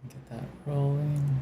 Get that rolling.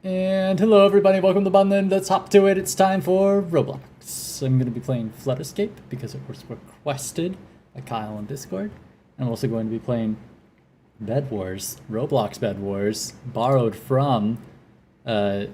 And hello everybody, welcome to Bunbun. Let's hop to it. It's time for Roblox. I'm going to be playing Flood Escape because it was requested by Kyle on Discord. I'm also going to be playing Bedwars, Roblox Bedwars, borrowed from the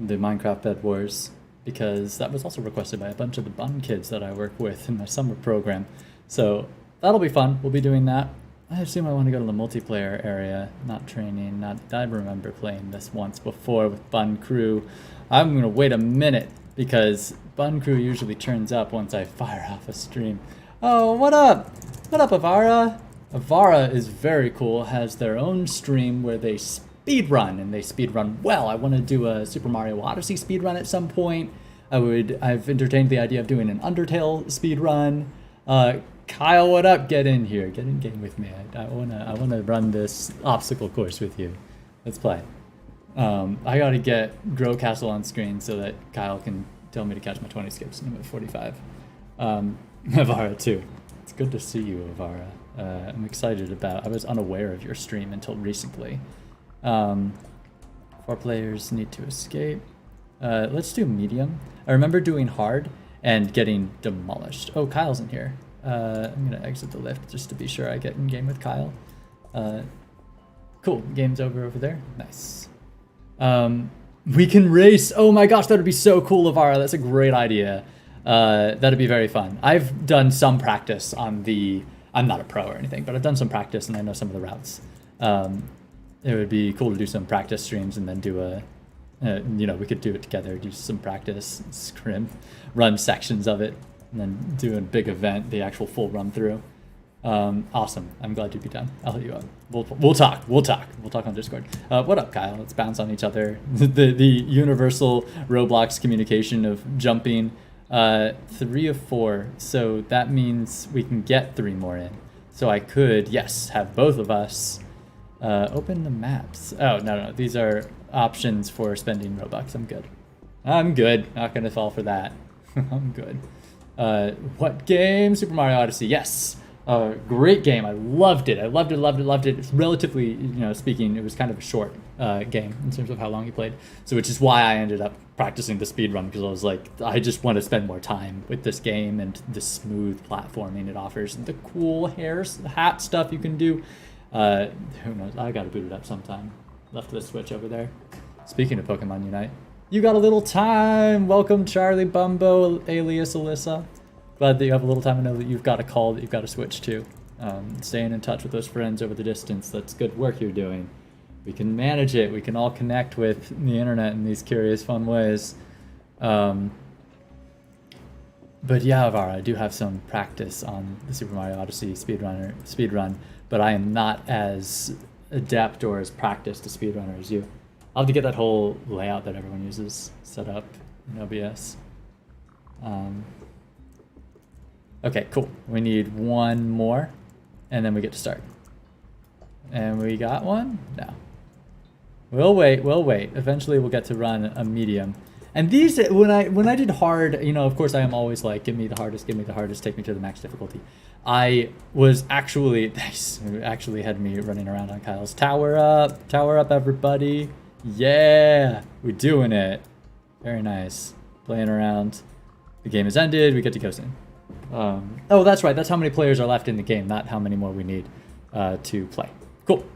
Minecraft Bedwars because that was also requested by a bunch of the Bun kids that I work with in my summer program. So that'll be fun. We'll be doing that. I assume I want to go to the multiplayer area, not training. I remember playing this once before with Bun Crew. I'm going to wait a minute because Bun Crew usually turns up once I fire off a stream. Oh, what up? What up, Avara? Avara is very cool, has their own stream where they speedrun, and they speedrun well. I want to do a Super Mario Odyssey speedrun at some point. I've entertained the idea of doing an Undertale speedrun. Kyle, what up? Get in here. Get in game with me. I wanna run this obstacle course with you. Let's play. I gotta get Grow Castle on screen so that Kyle can tell me to catch my 20 skips and I'm at 45. Avara too. It's good to see you, Avara. I'm excited I was unaware of your stream until recently. 4 players need to escape. Let's do medium. I remember doing hard and getting demolished. Oh, Kyle's in here. I'm gonna exit the lift just to be sure I get in game with Kyle. Cool, game's over there. Nice. We can race. Oh my gosh, that would be so cool, Avara. That's a great idea. That'd be very fun. I've done some practice on I'm not a pro or anything, but I've done some practice and I know some of the routes. It would be cool to do some practice streams and then do we could do it together, do some practice, scrim, run sections of it, and then do a big event, the actual full run through. Awesome. I'm glad you'd be done. I'll hit you up. We'll talk on Discord. What up, Kyle? Let's bounce on each other. the universal Roblox communication of jumping. 3 of 4, so that means we can get 3 more in. So I could, yes, have both of us Open the maps. Oh, no. These are options for spending Robux. I'm good. I'm good. Not gonna fall for that. I'm good. What game? Super Mario Odyssey. Yes. Great game. I loved it. I loved it. It's relatively, speaking, it was kind of a short game in terms of how long you played. So which is why I ended up practicing the speed run, because I was like, I just want to spend more time with this game and the smooth platforming it offers and the cool hat stuff you can do. Who knows? I gotta boot it up sometime. Left the Switch over there. Speaking of Pokemon Unite, you got a little time. Welcome, Charlie Bumbo, alias Alyssa. Glad that you have a little time. I know that you've got a call that you've got to switch to. Staying in touch with those friends over the distance. That's good work you're doing. We can manage it. We can all connect with the internet in these curious, fun ways. But yeah, Vara, I do have some practice on the Super Mario Odyssey speedrun, but I am not as adept or as practiced a speedrunner as you. I'll have to get that whole layout that everyone uses set up in OBS. Okay, cool. We need one more, and then we get to start. And we got one? No. We'll wait. Eventually we'll get to run a medium. And these, when I did hard, of course I am always like, give me the hardest, take me to the max difficulty. I was actually, nice, it actually had me running around on Kyle's tower up everybody. Yeah, we're doing it. Very nice. Playing around. The game has ended, we get to go soon. Oh, that's right, that's how many players are left in the game, not how many more we need to play. Cool.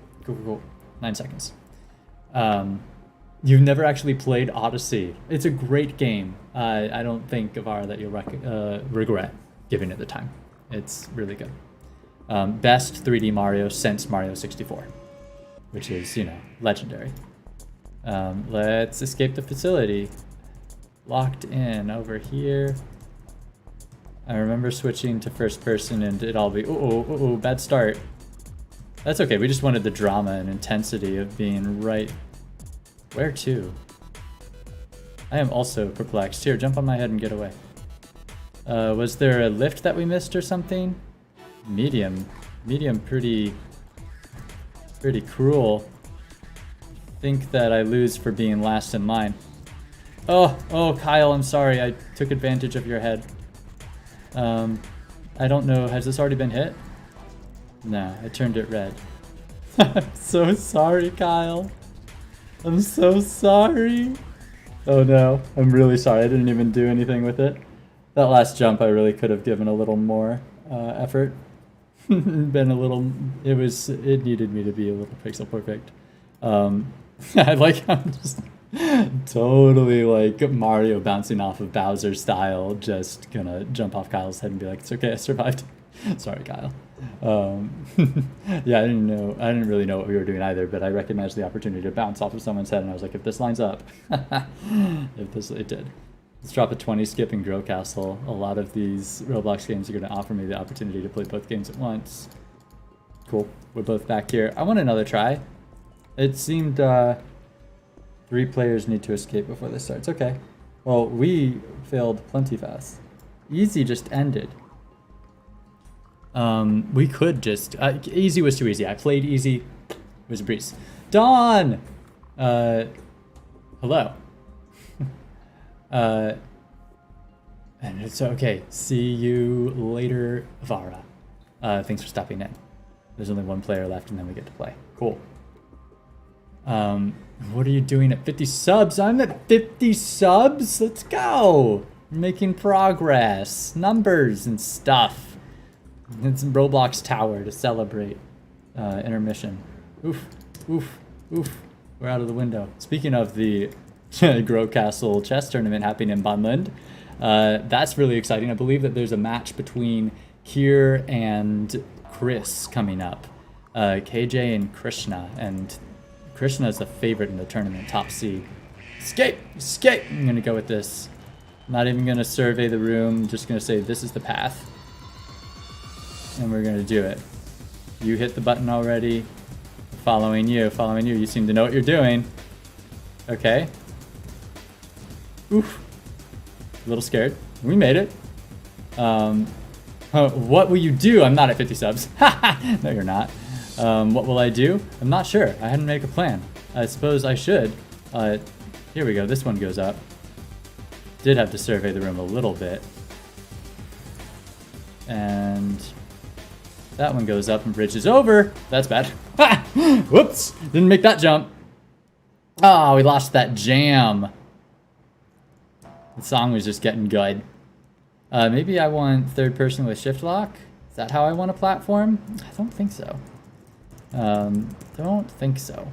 9 seconds. You've never actually played Odyssey. It's a great game. I don't think, Avara, that you'll regret giving it the time. It's really good. Best 3D Mario since Mario 64, which is, legendary. Let's escape the facility. Locked in over here. I remember switching to first person and it'd all be, bad start. That's okay, we just wanted the drama and intensity of being right. Where to? I am also perplexed. Here, jump on my head and get away. Was there a lift that we missed or something? Medium. Medium pretty cruel. Think that I lose for being last in line. Oh, Kyle, I'm sorry. I took advantage of your head. I don't know. Has this already been hit? No, I turned it red. I'm so sorry, Kyle. I'm so sorry. Oh no, I'm really sorry. I didn't even do anything with it. That last jump, I really could have given a little more effort. Been a little. It needed me to be a little pixel perfect. I like how I'm just totally like Mario bouncing off of Bowser style, just gonna jump off Kyle's head and be like, "It's okay, I survived." Sorry, Kyle. Yeah, I didn't really know what we were doing either, but I recognized the opportunity to bounce off of someone's head, and I was like, if this lines up, it did. Let's drop a 20 skip and grow castle. A lot of these Roblox games are going to offer me the opportunity to play both games at once. Cool, we're both back here. I want another try. It seemed 3 players need to escape before this starts. Okay, well, we failed plenty fast. Easy just ended. We could just, easy was too easy. I played easy, it was a breeze. Dawn! Hello. And it's okay. See you later, Vara. Thanks for stopping in. There's only 1 player left and then we get to play. Cool. What are you doing at 50 subs? I'm at 50 subs? Let's go! Making progress. Numbers and stuff. It's Roblox Tower to celebrate. Intermission. Oof, oof, oof. We're out of the window. Speaking of the Grow Castle chess tournament happening in Bunland, that's really exciting. I believe that there's a match between Kier and Chris coming up. KJ and Krishna. And Krishna is the favorite in the tournament, top seed. Escape! Escape! I'm gonna go with this. Not even gonna survey the room. Just gonna say this is the path. And we're gonna do it. You hit the button already. Following you. You seem to know what you're doing. Okay. Oof. A little scared. We made it. What will you do? I'm not at 50 subs. No, you're not. What will I do? I'm not sure. I hadn't made a plan. I suppose I should. Here we go. This one goes up. Did have to survey the room a little bit. And that one goes up and bridges over. That's bad. Whoops. Didn't make that jump. Oh, we lost that jam. The song was just getting good. Maybe I want third person with shift lock. Is that how I want a platform? I don't think so. Don't think so.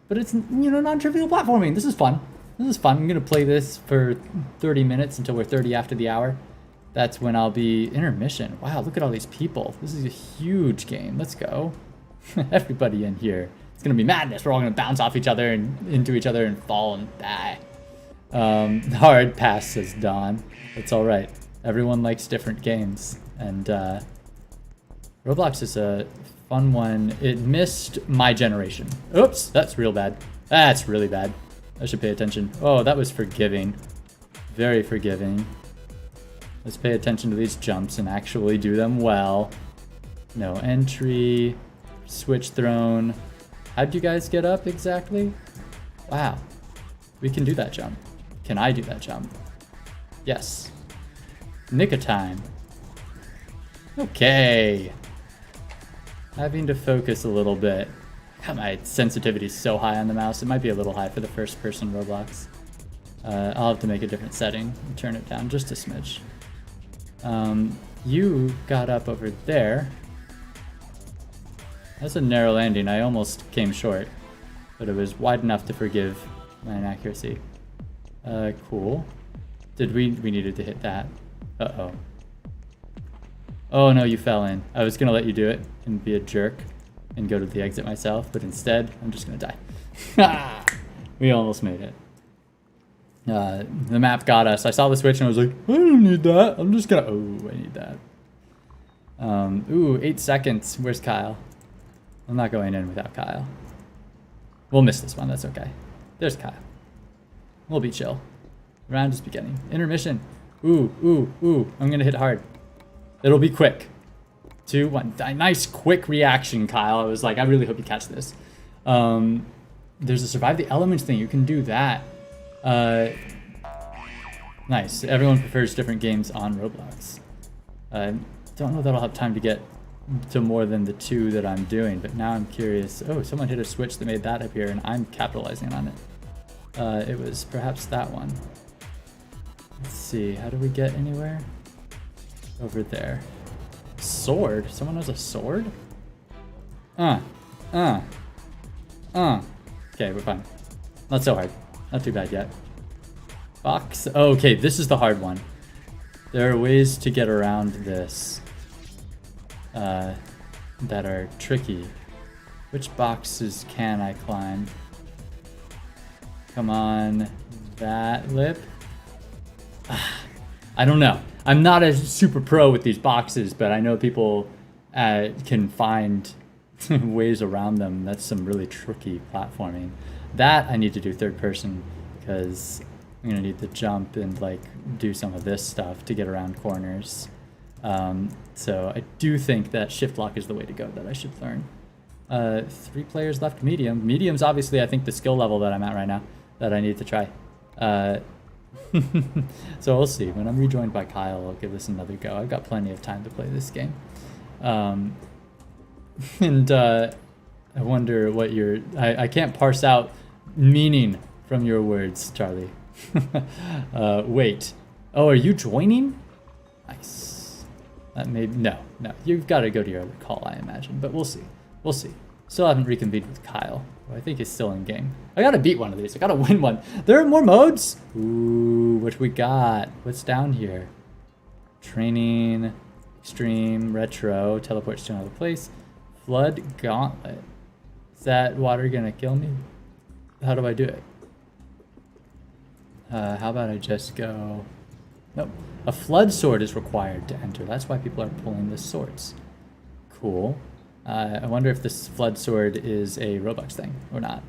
But it's, you know, non-trivial platforming. This is fun. This is fun. I'm going to play this for 30 minutes until we're 30 after the hour. That's when I'll be intermission. Wow, look at all these people. This is a huge game. Let's go. Everybody in here. It's going to be madness. We're all going to bounce off each other and into each other and fall and die. Hard pass, says Dawn. It's all right. Everyone likes different games. And Roblox is a fun one. It missed my generation. Oops, that's real bad. That's really bad. I should pay attention. Oh, that was forgiving. Very forgiving. Let's pay attention to these jumps and actually do them well. No entry. Switch thrown. How'd you guys get up exactly? Wow. We can do that jump. Can I do that jump? Yes. Nick of time. Okay. Having to focus a little bit. God, my sensitivity is so high on the mouse. It might be a little high for the first person Roblox. I'll have to make a different setting and turn it down just a smidge. You got up over there. That's a narrow landing. I almost came short, but it was wide enough to forgive my inaccuracy. Cool. We needed to hit that. Uh-oh. Oh no, you fell in. I was gonna let you do it and be a jerk and go to the exit myself, but instead, I'm just gonna die. We almost made it. The map got us. I saw the switch and I was like, I don't need that. I'm just gonna, oh, I need that. Ooh, 8 seconds. Where's Kyle? I'm not going in without Kyle. We'll miss this one, that's okay. There's Kyle. We'll be chill. Round is beginning. Intermission. Ooh, ooh, ooh. I'm gonna hit hard. It'll be quick. 2, 1. Nice quick reaction, Kyle. I was like, I really hope you catch this. There's a survive the elements thing. You can do that. Nice. Everyone prefers different games on Roblox. Don't know that I'll have time to get to more than the 2 that I'm doing, but now I'm curious. Oh, someone hit a switch that made that appear, and I'm capitalizing on it. It was perhaps that one. Let's see. How do we get anywhere? Over there. Sword? Someone has a sword? Okay, we're fine. Not so hard. Not too bad yet. Box. Oh, okay, this is the hard one. There are ways to get around this that are tricky. Which boxes can I climb? Come on. That lip? I don't know. I'm not a super pro with these boxes, but I know people can find ways around them. That's some really tricky platforming. That I need to do third person because I'm gonna need to jump and like do some of this stuff to get around corners. So I do think that shift lock is the way to go that I should learn. 3 players left medium. Medium's obviously I think the skill level that I'm at right now that I need to try. So we'll see. When I'm rejoined by Kyle, I'll give this another go. I've got plenty of time to play this game. And I wonder what your... I can't parse out meaning from your words, Charlie. Wait. Oh, are you joining? Nice. That may... No. You've got to go to your other call, I imagine. But we'll see. We'll see. Still haven't reconvened with Kyle, who I think is still in game. I gotta beat one of these. I gotta win one. There are more modes? Ooh, what we got? What's down here? Training, extreme, retro, teleports to another place. Flood gauntlet. Is that water gonna kill me? How do I do it? How about I just go... Nope. A flood sword is required to enter. That's why people are pulling the swords. Cool. I wonder if this flood sword is a Roblox thing or not.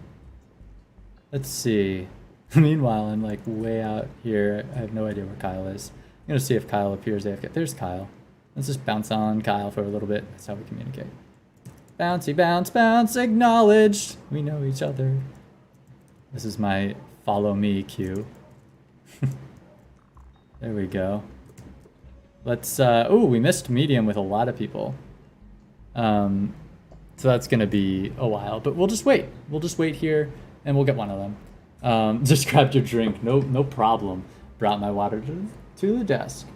Let's see. Meanwhile, I'm like way out here. I have no idea where Kyle is. I'm gonna see if Kyle appears AFK. There's Kyle. Let's just bounce on Kyle for a little bit. That's how we communicate. Bouncy, bounce, bounce, acknowledged. We know each other. This is my follow me cue. There we go. Let's, ooh, we missed medium with a lot of people. So that's gonna be a while, but we'll just wait. We'll just wait here and we'll get one of them. Just grabbed your drink, no problem. Brought my water to the desk.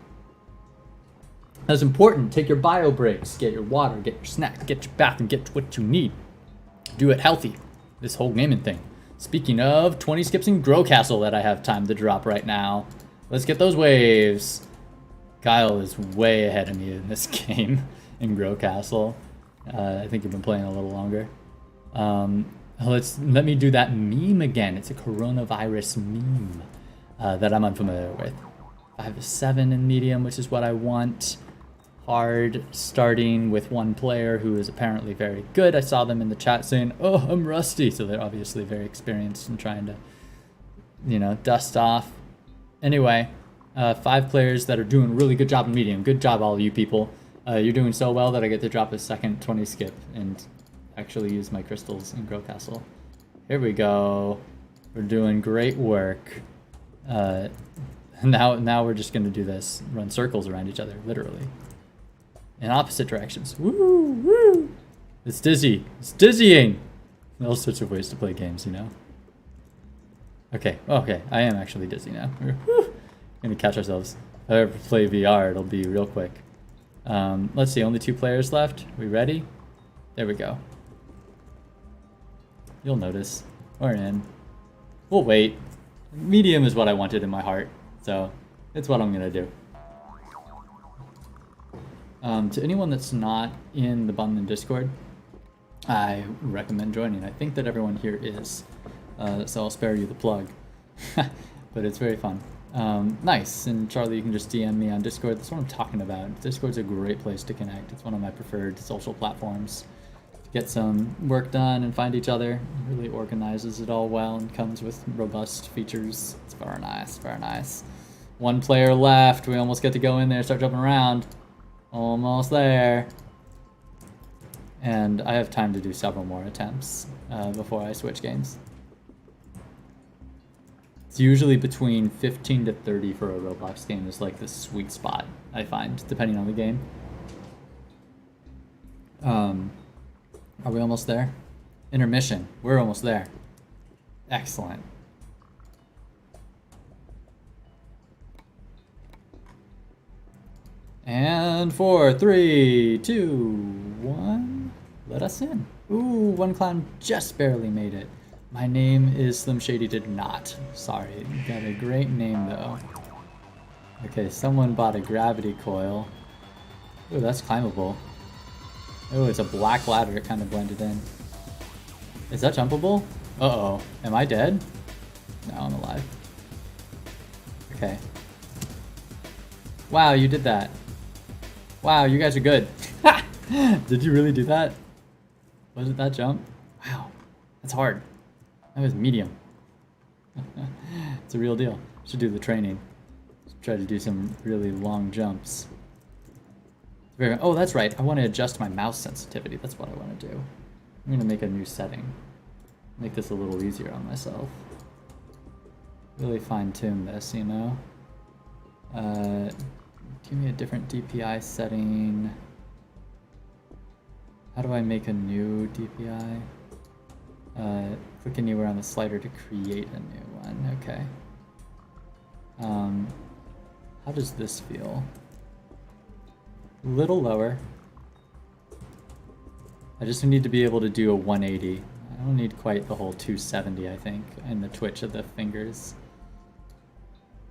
That's important. Take your bio breaks. Get your water, get your snack, get your bath, and get what you need. Do it healthy. This whole gaming thing. Speaking of 20 skips in Grow Castle that I have time to drop right now. Let's get those waves. Kyle is way ahead of me in this game in Grow Castle. I think you've been playing a little longer. Let me do that meme again. It's a coronavirus meme that I'm unfamiliar with. 5 to 7 in medium, which is what I want. Hard, starting with one player who is apparently very good. I saw them in the chat saying, "Oh, I'm rusty," so they're obviously very experienced in trying to, you know, dust off. Anyway, 5 players that are doing a really good job in medium. Good job, all of you people. You're doing so well that I get to drop a second 20 skip and actually use my crystals in Grow Castle. Here we go. We're doing great work. Now we're just gonna do this, run circles around each other, literally. In opposite directions. Woo, woo! It's dizzy. It's dizzying! All sorts of ways to play games, you know? Okay, I am actually dizzy now. We're gonna catch ourselves. If I ever play VR, it'll be real quick. Let's see, only 2 players left. We ready? There we go. You'll notice. We're in. We'll wait. Medium is what I wanted in my heart, so it's what I'm gonna do. To anyone that's not in the Bunbun Discord, I recommend joining. I think that everyone here is, so I'll spare you the plug. But it's very fun. Nice, and Charlie, you can just DM me on Discord. That's what I'm talking about. Discord's a great place to connect. It's one of my preferred social platforms to get some work done and find each other. It really organizes it all well and comes with robust features. It's very nice, very nice. 1 player left. We almost get to go in there, start jumping around. Almost there. And I have time to do several more attempts before I switch games. It's usually between 15 to 30 for a Roblox game is like the sweet spot, I find, depending on the game. Are we almost there? Intermission. We're almost there. Excellent. And 4, 3, 2, 1. Let us in. Ooh, 1 clown just barely made it. My name is Slim Shady did not. Sorry, got a great name though. Okay, someone bought a gravity coil. Ooh, that's climbable. Oh, it's a black ladder, it kind of blended in. Is that jumpable? Uh-oh, am I dead? No, I'm alive. Okay. Wow, you did that. Wow, you guys are good. Did you really do that? Was it that jump? Wow, that's hard. That was medium. It's a real deal. Should do the training. Try to do some really long jumps. Oh, that's right. I want to adjust my mouse sensitivity. That's what I want to do. I'm going to make a new setting. Make this a little easier on myself. Really fine-tune this, you know? Give me a different DPI setting. How do I make a new DPI? Click anywhere on the slider to create a new one. Okay. How does this feel? A little lower. I just need to be able to do a 180. I don't need quite the whole 270, I think, and the twitch of the fingers.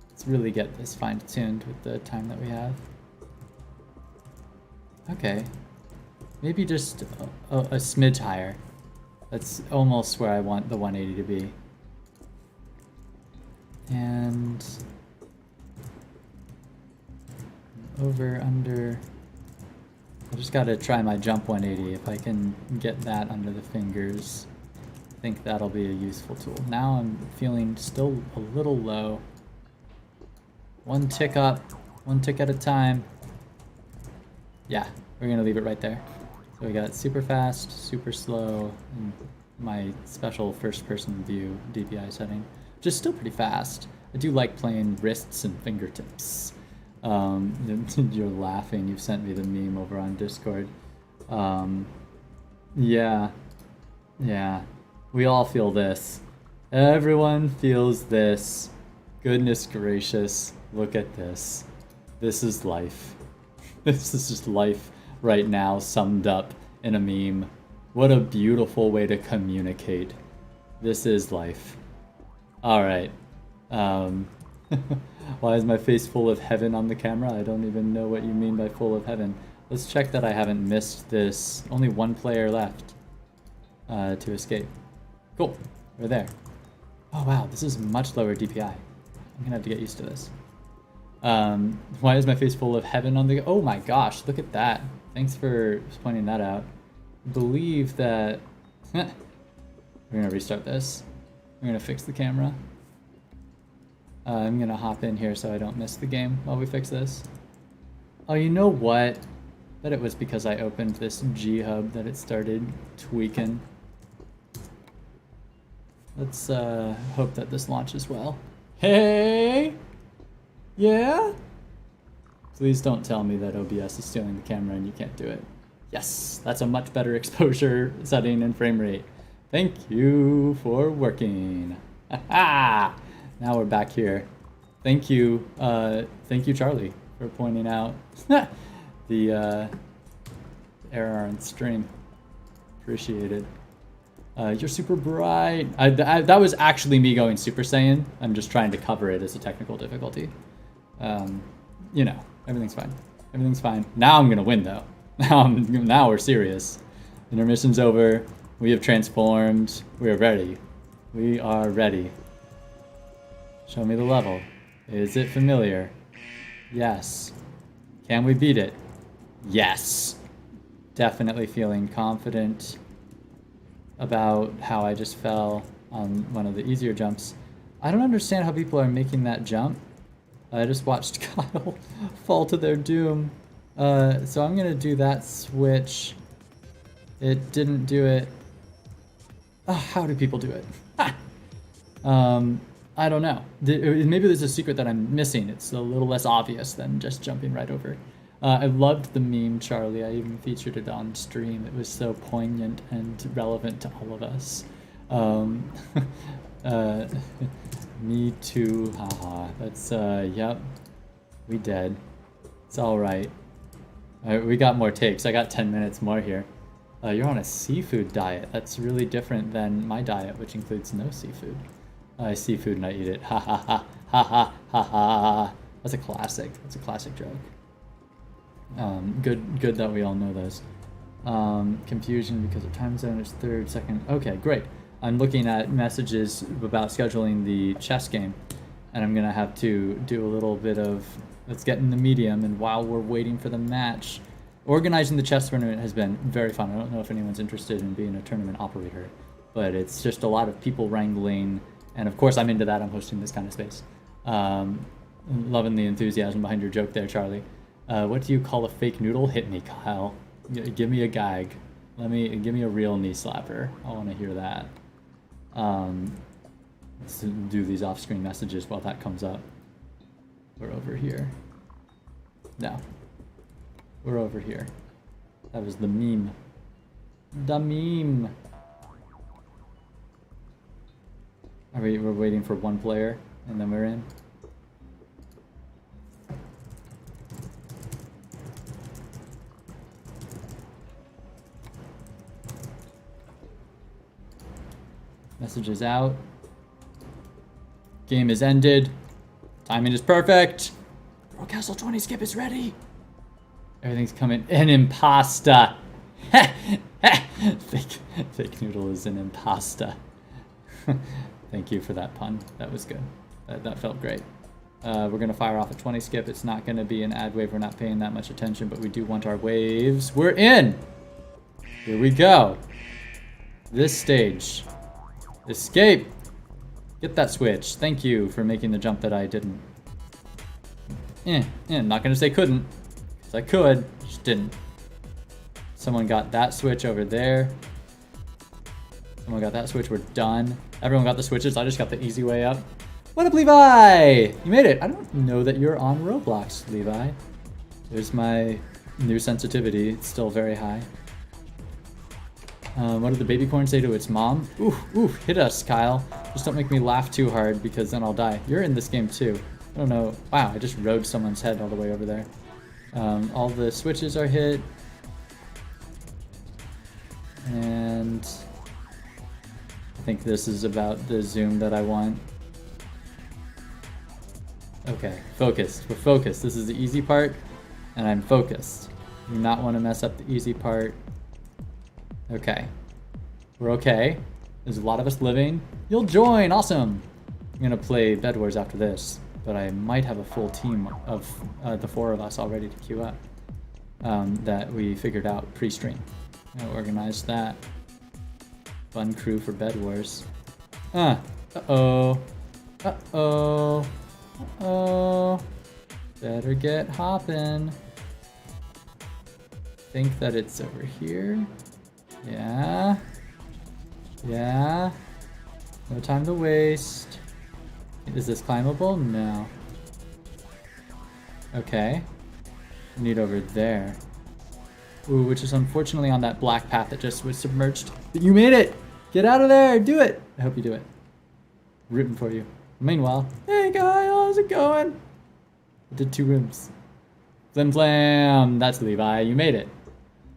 Let's really get this fine-tuned with the time that we have. Okay. Maybe just a smidge higher. That's almost where I want the 180 to be. And over, under. I just gotta try my jump 180. If I can get that under the fingers, I think that'll be a useful tool. Now I'm feeling still a little low. 1 tick up, 1 tick at a time. Yeah, we're gonna leave it right there. So we got super fast, super slow, and my special first-person view DPI setting, which is still pretty fast. I do like playing wrists and fingertips. You're laughing. You've sent me the meme over on Discord. Yeah. We all feel this. Everyone feels this. Goodness gracious. Look at this. This is life. This is just life right now summed up in a meme. What a beautiful way to communicate. This is life. Alright. Why is my face full of heaven on the camera? I don't even know what you mean by full of heaven. Let's check that I haven't missed this. Only one player left to escape. Cool. We're there. Oh wow, this is much lower DPI. I'm gonna have to get used to this. Why is my face full of heaven on the... Oh my gosh, look at that. Thanks for pointing that out. I believe that... We're gonna restart this. We're gonna fix the camera. I'm gonna hop in here so I don't miss the game while we fix this. Oh, you know what? Bet it was because I opened this G-Hub that it started tweaking. Let's hope that this launches well. Hey! Yeah? Please don't tell me that OBS is stealing the camera and you can't do it. Yes, that's a much better exposure setting and frame rate. Thank you for working. Ha! Now we're back here. Thank you, Charlie, for pointing out the error on stream. Appreciated. You're super bright. That was actually me going Super Saiyan. I'm just trying to cover it as a technical difficulty. You know, everything's fine. Everything's fine. Now I'm gonna win though. Now we're serious. Intermission's over. We have transformed. We are ready. We are ready. Show me the level. Is it familiar? Yes. Can we beat it? Yes. Definitely feeling confident about how I just fell on one of the easier jumps. I don't understand how people are making that jump. I just watched Kyle fall to their doom. So I'm gonna do that switch. It didn't do it. Oh, how do people do it? I don't know. Maybe there's a secret that I'm missing. It's a little less obvious than just jumping right over. I loved the meme, Charlie. I even featured it on stream. It was so poignant and relevant to all of us. Me too, haha. That's, yep. We dead. It's alright. We got more takes. I got 10 minutes more here. You're on a seafood diet. That's really different than my diet, which includes no seafood. I seafood and I eat it. Ha ha ha ha ha ha ha. That's a classic. That's a classic joke. Good that we all know those. Confusion because of time zone is third, second. Okay, great. I'm looking at messages about scheduling the chess game, and I'm gonna have to do a little bit of let's get in the medium. And while we're waiting for the match, organizing the chess tournament has been very fun. I don't know if anyone's interested in being a tournament operator, but it's just a lot of people wrangling. And of course, I'm into that. I'm hosting this kind of space. Loving the enthusiasm behind your joke there, Charlie. What do you call a fake noodle? Hit me, Kyle. Give me a gag. Give me a real knee slapper. I want to hear that. Let's do these off-screen messages while that comes up. We're over here. No. We're over here. That was the meme. The meme. We're waiting for one player, and then we're in. Message is out. Game is ended. Timing is perfect. Pro Castle 20 skip is ready. Everything's coming. An impasta. Fake noodle is an impasta. Thank you for that pun. That was good. That felt great. We're going to fire off a 20 skip. It's not going to be an ad wave. We're not paying that much attention, but we do want our waves. We're in! Here we go. This stage. Escape! Get that switch. Thank you for making the jump that I didn't. Not going to say couldn't, because I could, just didn't. Someone got that switch over there. Someone got that switch. We're done. Everyone got the switches. I just got the easy way up. What up, Levi? You made it. I don't know that you're on Roblox, Levi. There's my new sensitivity. It's still very high. What did the baby corn say to its mom? Ooh, ooh, hit us, Kyle. Just don't make me laugh too hard because then I'll die. You're in this game too. I don't know. Wow, I just rode someone's head all the way over there. All the switches are hit. And I think this is about the zoom that I want. Okay, focused. We're focused. This is the easy part, and I'm focused. Do not want to mess up the easy part. Okay. We're okay. There's a lot of us living. You'll join! Awesome! I'm gonna play Bedwars after this, but I might have a full team of the 4 of us all ready to queue up that we figured out pre-stream. I'm gonna organize that. Fun crew for Bedwars. Uh-oh. Uh-oh. Uh-oh. Better get hoppin'. Think that it's over here. Yeah. Yeah. No time to waste. Is this climbable? No. Okay. Need over there. Ooh, which is unfortunately on that black path that just was submerged. But you made it! Get out of there! Do it! I hope you do it. Rooting for you. Meanwhile, hey Kyle, how's it going? I did 2 rooms. Flim flam! That's Levi, you made it.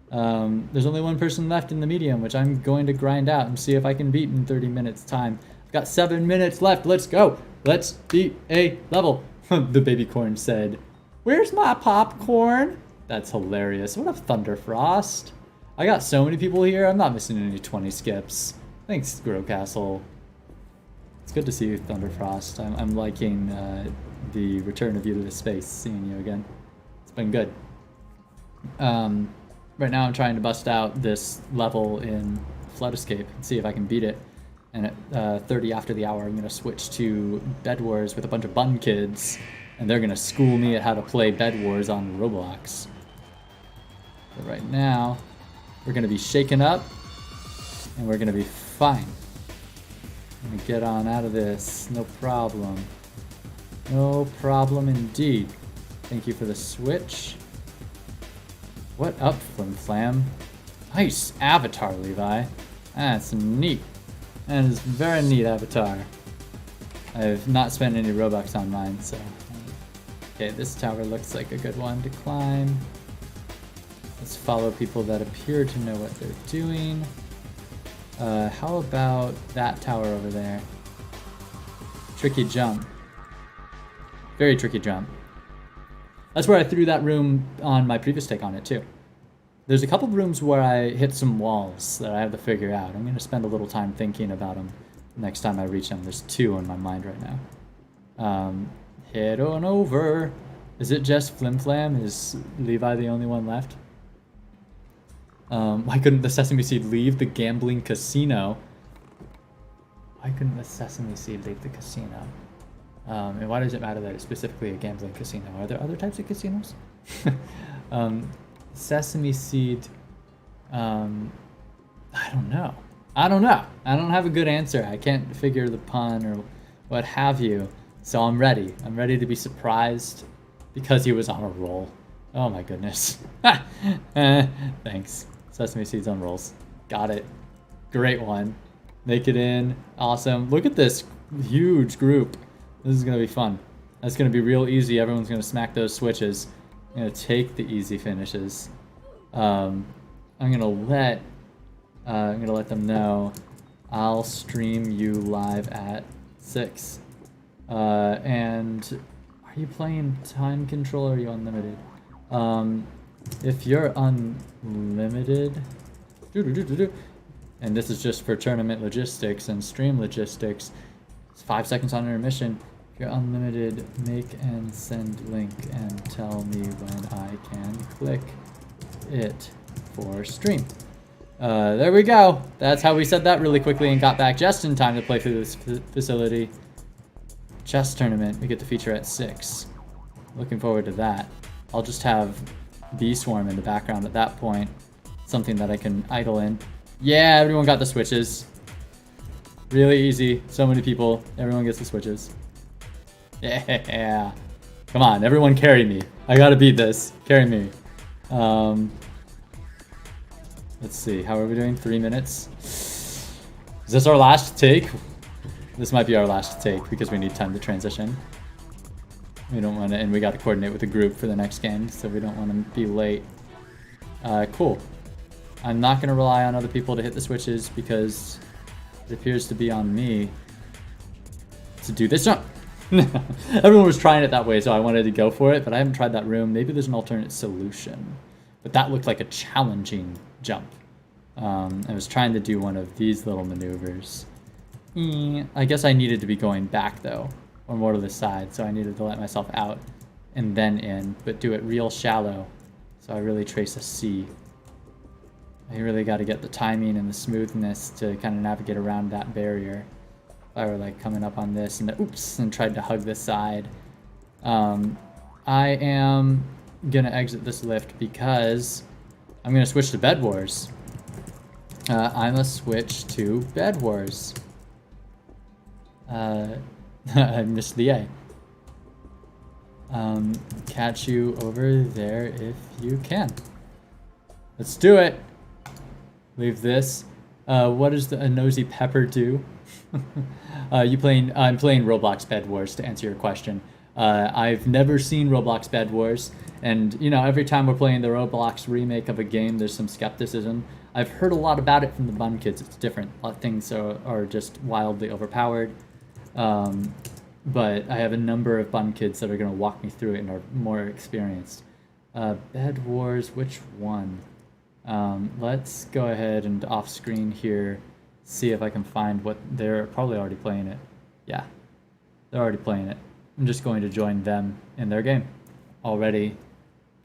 There's only 1 person left in the medium, which I'm going to grind out and see if I can beat in 30 minutes time. I've got 7 minutes left, let's go! Let's beat a level! The baby corn said, "Where's my popcorn?" That's hilarious. What up, Thunderfrost? I got so many people here, I'm not missing any 20 skips. Thanks, Growcastle. It's good to see you, Thunderfrost. I'm liking the return of you to the space, seeing you again. It's been good. Right now I'm trying to bust out this level in Flood Escape and see if I can beat it. And at 30 after the hour, I'm going to switch to Bedwars with a bunch of bun kids, and they're going to school me at how to play Bedwars on Roblox. But right now, we're going to be shaken up, and we're going to be fine. I'm going to get on out of this, no problem. No problem indeed. Thank you for the switch. What up, Flim Flam? Nice avatar, Levi. That's neat. That is very neat avatar. I've not spent any Robux on mine, so... Okay, this tower looks like a good one to climb. Let's follow people that appear to know what they're doing. How about that tower over there? Tricky jump. Very tricky jump. That's where I threw that room on my previous take on it, too. There's a couple rooms where I hit some walls that I have to figure out. I'm going to spend a little time thinking about them next time I reach them. There's 2 in my mind right now. Head on over. Is it just Flim Flam? Is Levi the only one left? Why couldn't the Sesame Seed leave the gambling casino? Why couldn't the Sesame Seed leave the casino? And why does it matter that it's specifically a gambling casino? Are there other types of casinos? Sesame Seed, I don't know. I don't have a good answer. I can't figure the pun or what have you. So I'm ready. I'm ready to be surprised because he was on a roll. Oh my goodness. Thanks. Sesame Seed's on rolls. Got it. Great one. Make it in. Awesome. Look at this huge group. This is going to be fun. That's going to be real easy. Everyone's going to smack those switches. I'm going to take the easy finishes. I'm going to let them know I'll stream you live at 6. And are you playing time control or are you unlimited? If you're unlimited, and this is just for tournament logistics and stream logistics, it's 5 seconds on intermission. If you're unlimited, make and send link and tell me when I can click it for stream. There we go. That's how we said that really quickly and got back just in time to play through this facility. Chess tournament, we get to feature at 6. Looking forward to that. I'll just have Bee Swarm in the background at that point. something that I can idle in. Yeah, everyone got the switches. Really easy. So many people. Everyone gets the switches. Yeah. Come on, everyone carry me. I gotta beat this. Carry me. Let's see. How are we doing? 3 minutes. Is this our last take? This might be our last take because we need time to transition. We don't want to, and we got to coordinate with the group for the next game, so we don't want to be late. Cool. I'm not going to rely on other people to hit the switches because it appears to be on me to do this jump. Everyone was trying it that way, so I wanted to go for it, but I haven't tried that room. Maybe there's an alternate solution. But that looked like a challenging jump. I was trying to do one of these little maneuvers. I guess I needed to be going back, though, or more to the side, so I needed to let myself out and then in, but do it real shallow, so I really trace a C. I really got to get the timing and the smoothness to kind of navigate around that barrier. If I were like coming up on this and oops, and tried to hug this side. I am gonna exit this lift because I'm gonna switch to Bedwars. I must switch to Bedwars. I missed the A. Catch you over there if you can. Let's do it. Leave this. What does a nosy pepper do? I'm playing Roblox Bedwars to answer your question. I've never seen Roblox Bedwars, and you know, every time we're playing the Roblox remake of a game, there's some skepticism. I've heard a lot about it from the Bun kids. It's different. A lot of things are just wildly overpowered. But I have a number of Bun kids that are going to walk me through it and are more experienced. Bedwars, which one? Let's go ahead and off screen here, see if I can find what they're probably already playing it. Yeah, they're already playing it. I'm just going to join them in their game. Already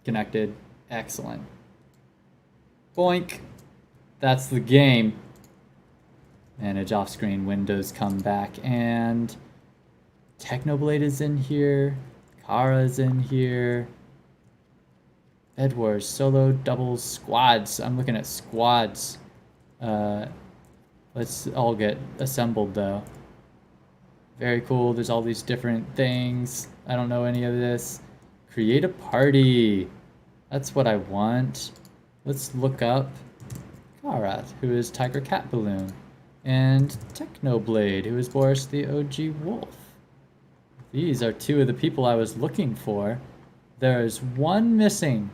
connected. Excellent. Boink. That's the game. Manage off screen, windows come back, and Technoblade is in here. Kara's in here. Bedwars, solo, doubles, squads. I'm looking at squads. Let's all get assembled though. Very cool. There's all these different things. I don't know any of this. Create a party. That's what I want. Let's look up Kara, who is Tiger Cat Balloon, and Technoblade, who is Boris the OG Wolf. These are two of the people I was looking for. There's one missing.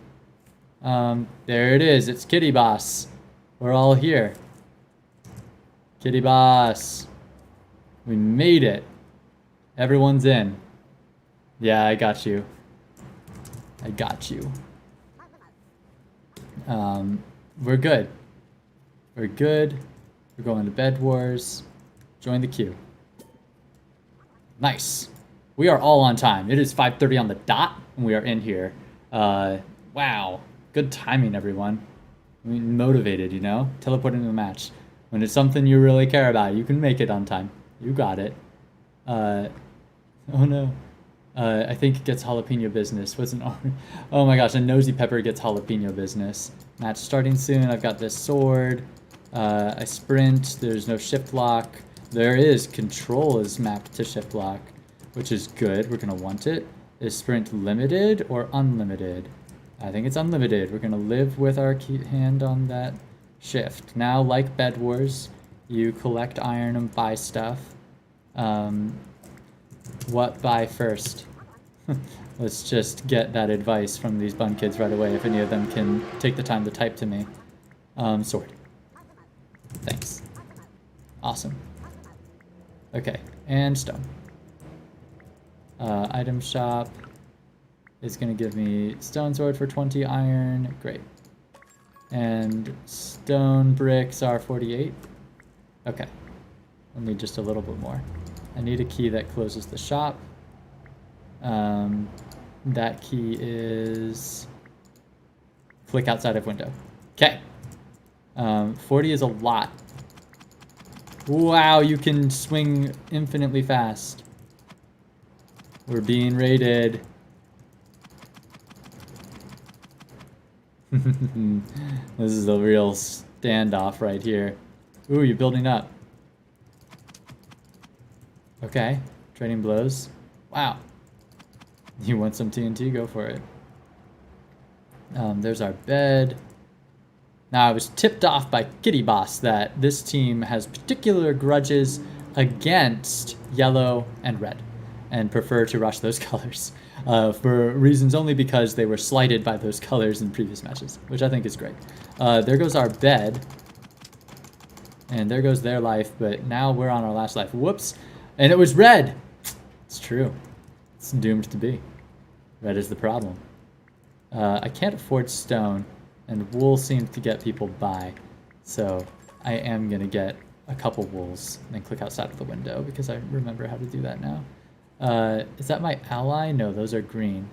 There it is. It's Kitty Boss. We're all here. Kitty Boss. We made it. Everyone's in. Yeah, I got you. I got you. We're good. We're good. We're going to Bedwars. Join the queue. Nice. We are all on time. It is 5:30 on the dot, and we are in here. Wow. Good timing, everyone. I mean, motivated, you know? Teleporting to the match. When it's something you really care about, you can make it on time. You got it. Oh no. I think it gets jalapeno business. What's an orange? Oh my gosh, a nosy pepper gets jalapeno business. Match starting soon. I've got this sword. I sprint. There's no shift lock. There is. Control is mapped to shift lock, which is good. We're going to want it. Is sprint limited or unlimited? I think it's unlimited. We're going to live with our hand on that shift. Now, like Bedwars, you collect iron and buy stuff. What buy first? Let's just get that advice from these Bun kids right away, if any of them can take the time to type to me. Sword. Thanks. Awesome. Okay, and stone. Item shop is going to give me stone sword for 20 iron. Great. And stone bricks are 48. Okay. I'll need just a little bit more. I need a key that closes the shop. That key is click outside of window. Okay. 40 is a lot. Wow, you can swing infinitely fast. We're being raided. This is a real standoff right here. Ooh, you're building up. Okay, trading blows. Wow. You want some TNT? Go for it. There's our bed. Now, I was tipped off by Kitty Boss that this team has particular grudges against yellow and red and prefer to rush those colors for reasons only because they were slighted by those colors in previous matches, which I think is great. There goes our bed. And there goes their life, but now we're on our last life. Whoops. And it was red. It's true. It's doomed to be. Red is the problem. I can't afford stone, and wool seems to get people by. So I am going to get a couple wools and then click outside of the window because I remember how to do that now. Is that my ally? No, those are green.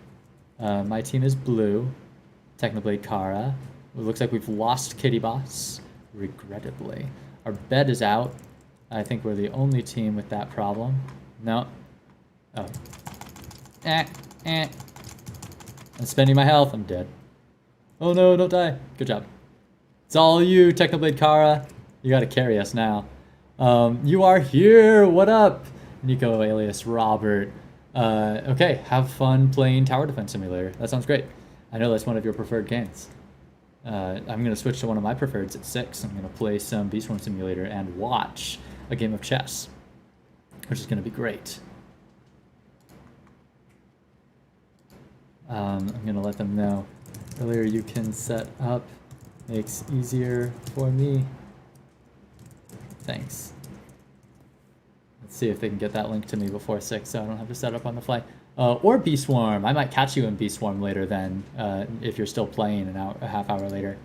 My team is blue. Technoblade Kara. It looks like we've lost Kitty Boss, regrettably. Our bed is out. I think we're the only team with that problem. No. Oh. I'm spending my health. I'm dead. Oh no, don't die. Good job. It's all you, Technoblade Kara. You gotta carry us now. You are here. What up? Nico alias Robert. Okay, have fun playing Tower Defense Simulator. That sounds great. I know that's one of your preferred games. I'm going to switch to one of my preferreds at 6. I'm going to play some Beast Swarm Simulator and watch a game of chess, which is going to be great. I'm going to let them know. Earlier you can set up. Makes easier for me. Thanks. Let's see if they can get that link to me before 6 so I don't have to set up on the fly. Or Beast Swarm. I might catch you in Beast Swarm later then, if you're still playing a half hour later.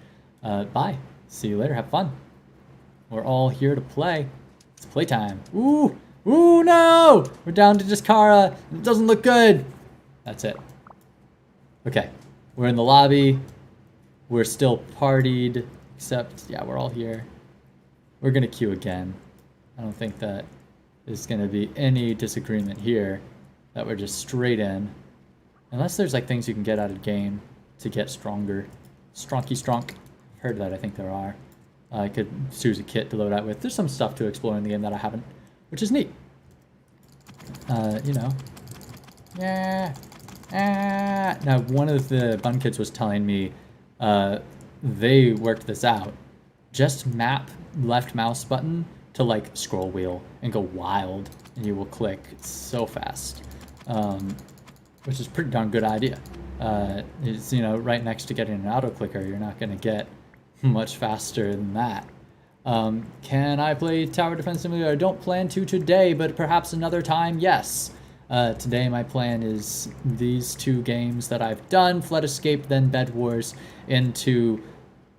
Bye. See you later. Have fun. We're all here to play. It's playtime. Ooh! Ooh, no! We're down to just Kara. It doesn't look good. That's it. Okay. We're in the lobby. We're still partied, except, yeah, we're all here. We're going to queue again. I don't think that there's going to be any disagreement here. That we're just straight in. Unless there's like things you can get out of game to get stronger. Stronky stronk. Heard that, I think there are. I could choose a kit to load out with. There's some stuff to explore in the game that I haven't, which is neat. You know. Yeah. Now, one of the Bun kids was telling me they worked this out. Just map left mouse button to like scroll wheel and go wild, and you will click so fast. Which is a pretty darn good idea. It's, you know, right next to getting an auto clicker, you're not going to get much faster than that. Can I play Tower Defense Simulator? I don't plan to today, but perhaps another time, yes. Today my plan is these two games that I've done, Flood Escape, then Bedwars, into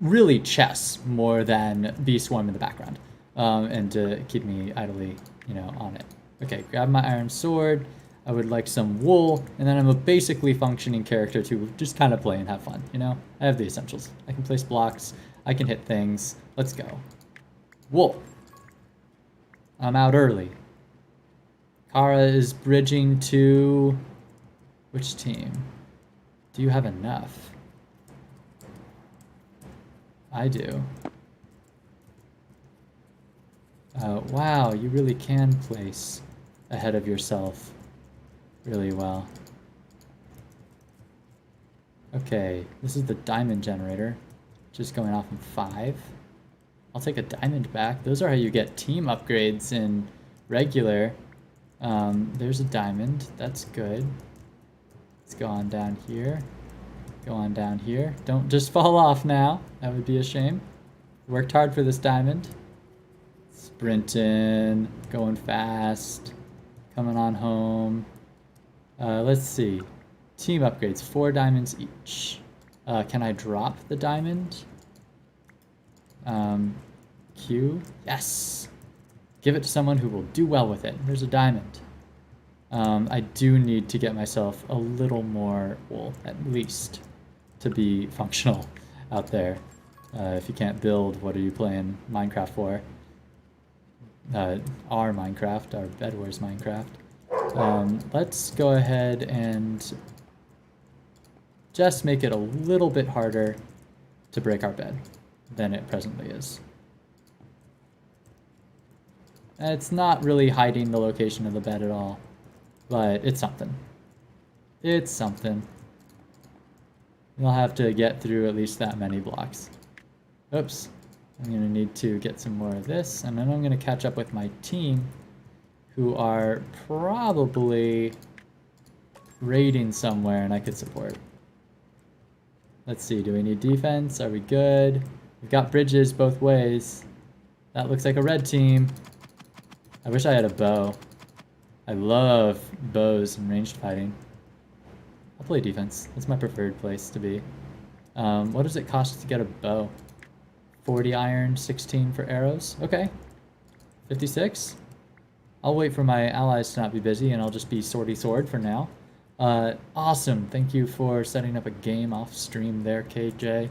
really chess more than Beast Swarm in the background. And to keep me idly, you know, on it. Okay, grab my iron sword. I would like some wool, and then I'm a basically functioning character to just kind of play and have fun, you know? I have the essentials. I can place blocks, I can hit things. Let's go. Wool. I'm out early. Kara is bridging to... which team? Do you have enough? I do. Wow, you really can place ahead of yourself really well. Okay, this is the diamond generator, just going off in 5. I'll take a diamond back. Those are how you get team upgrades in regular. There's a diamond. That's good. Let's go on down here. Go on down here. Don't just fall off now. That would be a shame. Worked hard for this diamond. Sprinting, going fast, coming on home. Let's see. Team upgrades, 4 diamonds each. Can I drop the diamond? Q? Yes! Give it to someone who will do well with it. There's a diamond. I do need to get myself a little more wool, at least, to be functional out there. If you can't build, what are you playing Minecraft for? Our Minecraft, our Bedwars Minecraft. Let's go ahead and just make it a little bit harder to break our bed than it presently is. And it's not really hiding the location of the bed at all, but it's something. It's something. You'll have to get through at least that many blocks. Oops. I'm going to need to get some more of this, and then I'm going to catch up with my team, who are probably raiding somewhere, and I could support. Let's see, do we need defense? Are we good? We've got bridges both ways. That looks like a red team. I wish I had a bow. I love bows and ranged fighting. I'll play defense. That's my preferred place to be. What does it cost to get a bow? 40 iron, 16 for arrows. Okay. 56. I'll wait for my allies to not be busy, and I'll just be swordy sword for now. Awesome. Thank you for setting up a game off stream there, KJ.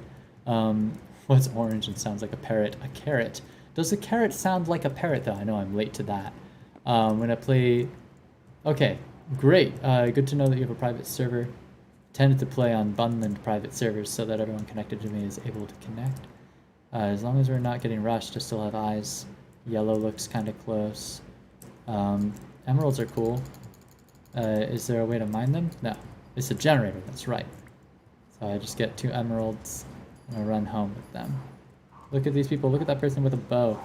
What's orange and sounds like a parrot? A carrot. Does a carrot sound like a parrot, though? I know I'm late to that. When I play... Okay, great. Good to know that you have a private server. Tended to play on Bunland private servers so that everyone connected to me is able to connect. As long as we're not getting rushed, I still have eyes. Yellow looks kind of close. Emeralds are cool. Is there a way to mine them? No. It's a generator, that's right. So I just get 2 emeralds and I run home with them. Look at these people. Look at that person with a bow.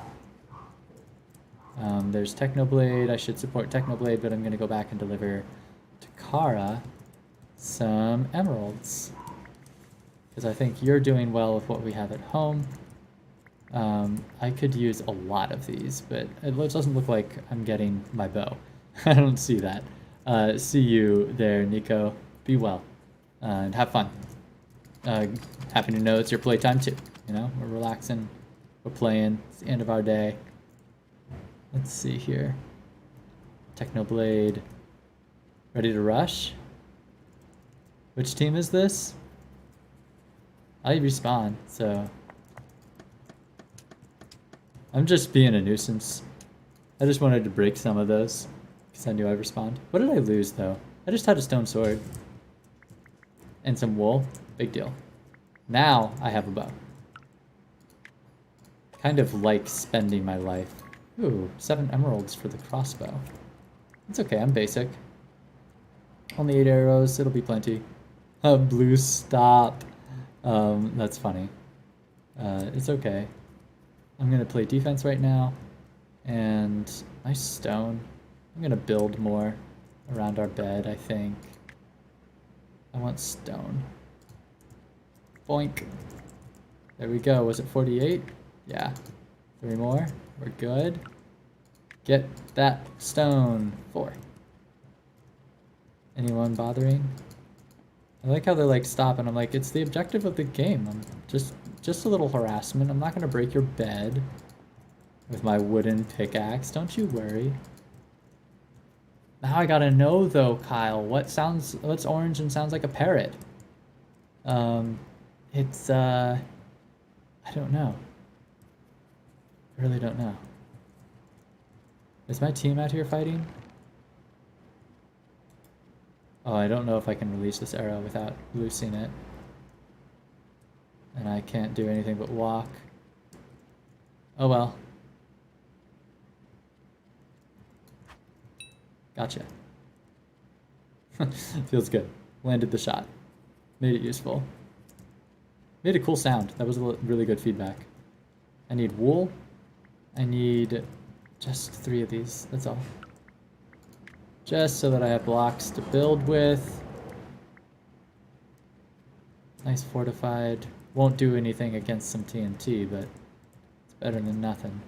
There's Technoblade. I should support Technoblade, but I'm going to go back and deliver to Kara some emeralds. Because I think you're doing well with what we have at home. I could use a lot of these, but it doesn't look like I'm getting my bow. I don't see that. See you there, Nico. Be well. And have fun. Happy to know it's your playtime too. You know, we're relaxing. We're playing. It's the end of our day. Let's see here. Technoblade. Ready to rush? Which team is this? I respawn, so... I'm just being a nuisance. I just wanted to break some of those, because I knew I'd respawn. What did I lose, though? I just had a stone sword. And some wool. Big deal. Now, I have a bow. Kind of like spending my life. Ooh, 7 emeralds for the crossbow. It's okay, I'm basic. Only 8 arrows, it'll be plenty. Blue, stop. That's funny. It's okay. I'm gonna play defense right now. And nice stone. I'm gonna build more around our bed, I think. I want stone. Boink. There we go. Was it 48? Yeah. 3 more. We're good. Get that stone. 4. Anyone bothering? I like how they're like, stop, and I'm like, it's the objective of the game. I'm just a little harassment. I'm not gonna break your bed with my wooden pickaxe. Don't you worry. Now I gotta know though, Kyle, what's orange and sounds like a parrot? It's I don't know. I really don't know. Is my team out here fighting? Oh, I don't know if I can release this arrow without loosing it. And I can't do anything but walk. Oh well. Gotcha. Feels good. Landed the shot. Made it useful. Made a cool sound. That was really good feedback. I need wool. I need just 3 of these. That's all. Just so that I have blocks to build with. Nice fortified. Won't do anything against some TNT, but it's better than nothing.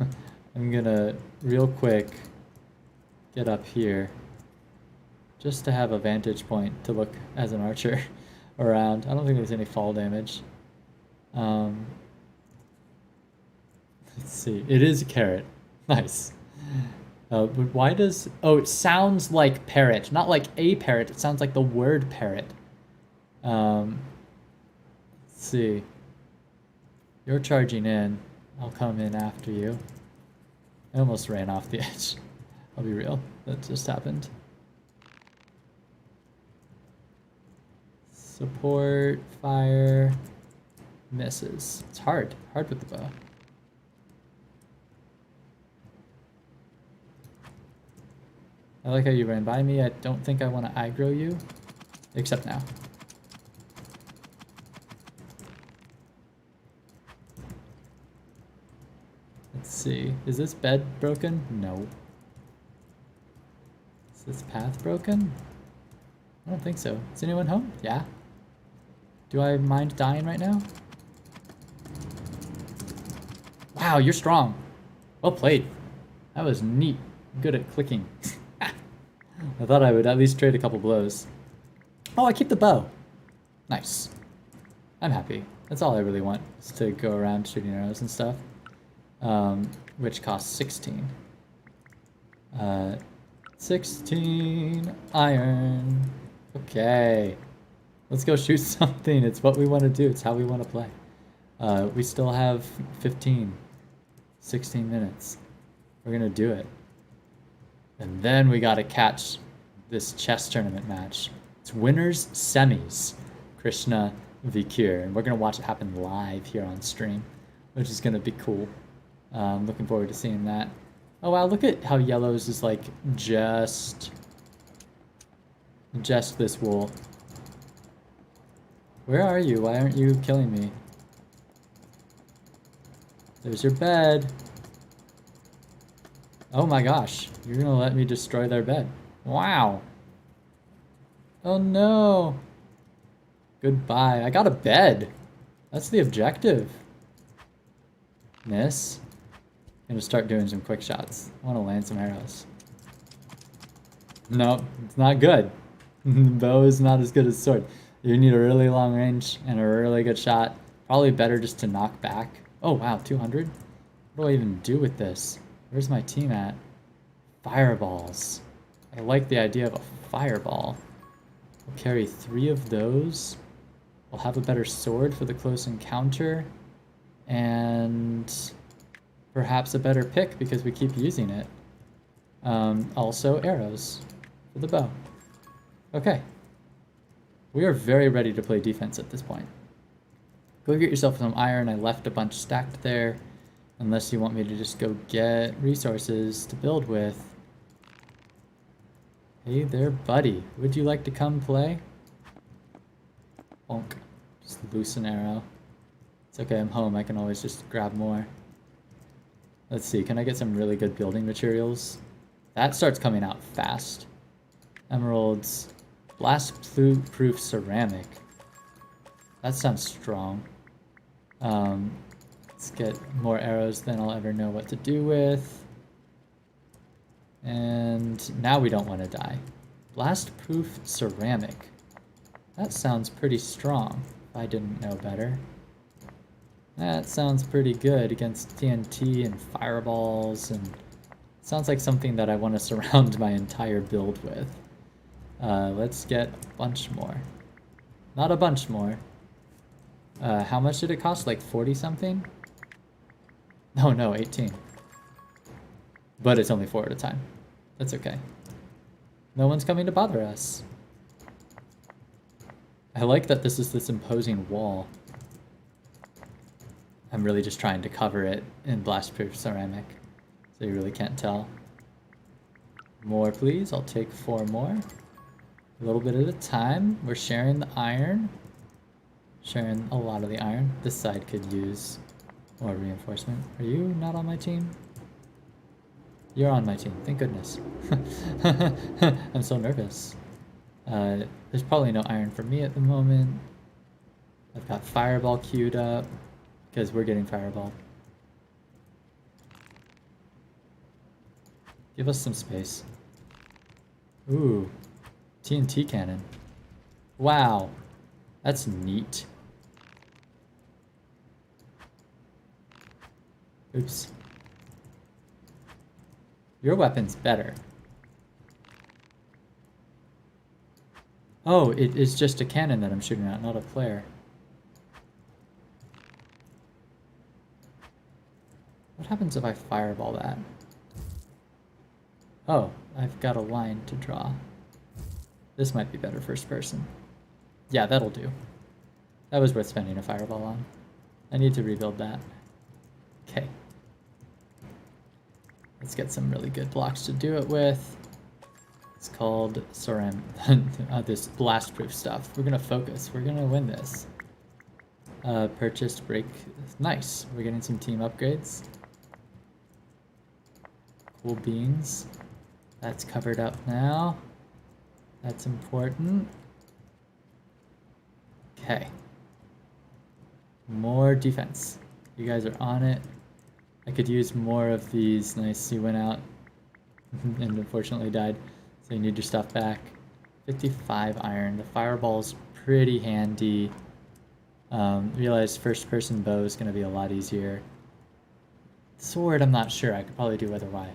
I'm gonna, real quick, get up here. Just to have a vantage point to look as an archer around. I don't think there's any fall damage. Let's see. It is a carrot. Nice. But why does... Oh, it sounds like parrot. Not like a parrot. It sounds like the word parrot. Let's see. You're charging in. I'll come in after you. I almost ran off the edge. I'll be real. That just happened. Let's Support, fire, misses. It's hard with the bow. I like how you ran by me. I don't think I want to aggro you, except now. Let's see. Is this bed broken? No. Is this path broken? I don't think so. Is anyone home? Yeah. Do I mind dying right now? Wow, you're strong. Well played. That was neat. Good at clicking. I thought I would at least trade a couple blows. Oh, I keep the bow. Nice. I'm happy. That's all I really want, is to go around shooting arrows and stuff. Which costs 16. 16 iron. Okay. Let's go shoot something. It's what we want to do. It's how we want to play. We still have 16 minutes. We're going to do it. And then we got to catch this chess tournament match. It's winners semis. Krishna v. Kier. And we're going to watch it happen live here on stream, which is going to be cool. Looking forward to seeing that. Oh wow, look at how yellows is like just this wool. Where are you? Why aren't you killing me? There's your bed. Oh my gosh, you're gonna let me destroy their bed. Wow. Oh no. Goodbye. I got a bed. That's the objective. Miss. I'm gonna start doing some quick shots. I wanna land some arrows. No, it's not good. Bow is not as good as sword. You need a really long range and a really good shot. Probably better just to knock back. Oh wow, 200? What do I even do with this? Where's my team at? Fireballs. I like the idea of a fireball. We'll carry 3 of those. We'll have a better sword for the close encounter. And perhaps a better pick because we keep using it. Also arrows for the bow. Okay. We are very ready to play defense at this point. Go get yourself some iron. I left a bunch stacked there. Unless you want me to just go get resources to build with. Hey there, buddy. Would you like to come play? Bonk. Just loose an arrow. It's okay, I'm home. I can always just grab more. Let's see, can I get some really good building materials? That starts coming out fast. Emeralds. Blast-proof ceramic. That sounds strong. Let's get more arrows than I'll ever know what to do with. And now we don't want to die. Blast-proof ceramic. That sounds pretty strong, if I didn't know better. That sounds pretty good against TNT and fireballs, and sounds like something that I want to surround my entire build with. Let's get a bunch more. Not a bunch more. How much did it cost? Like 40 something? Oh no, 18. But it's only 4 at a time. That's okay. No one's coming to bother us. I like that this is this imposing wall. I'm really just trying to cover it in blast-proof ceramic, so you really can't tell. More, please. I'll take 4 more. A little bit at a time. We're sharing the iron. Sharing a lot of the iron. This side could use more reinforcement. Are you not on my team? You're on my team. Thank goodness. I'm so nervous. There's probably no iron for me at the moment. I've got fireball queued up because we're getting fireball. Give us some space. Ooh, TNT cannon. Wow, that's neat. Oops. Your weapon's better. Oh, it is just a cannon that I'm shooting at, not a player. What happens if I fireball that? Oh, I've got a line to draw. This might be better first person. Yeah, that'll do. That was worth spending a fireball on. I need to rebuild that. Okay. Let's get some really good blocks to do it with. It's called this blast proof stuff. We're gonna focus. We're gonna win this. Purchased break. Nice. We're getting some team upgrades. Cool beans. That's covered up now. That's important. Okay. More defense. You guys are on it. I could use more of these. Nice. You went out and unfortunately died. So you need your stuff back. 55 iron. The fireball's pretty handy. Realize first person bow is going to be a lot easier. Sword, I'm not sure. I could probably do either way.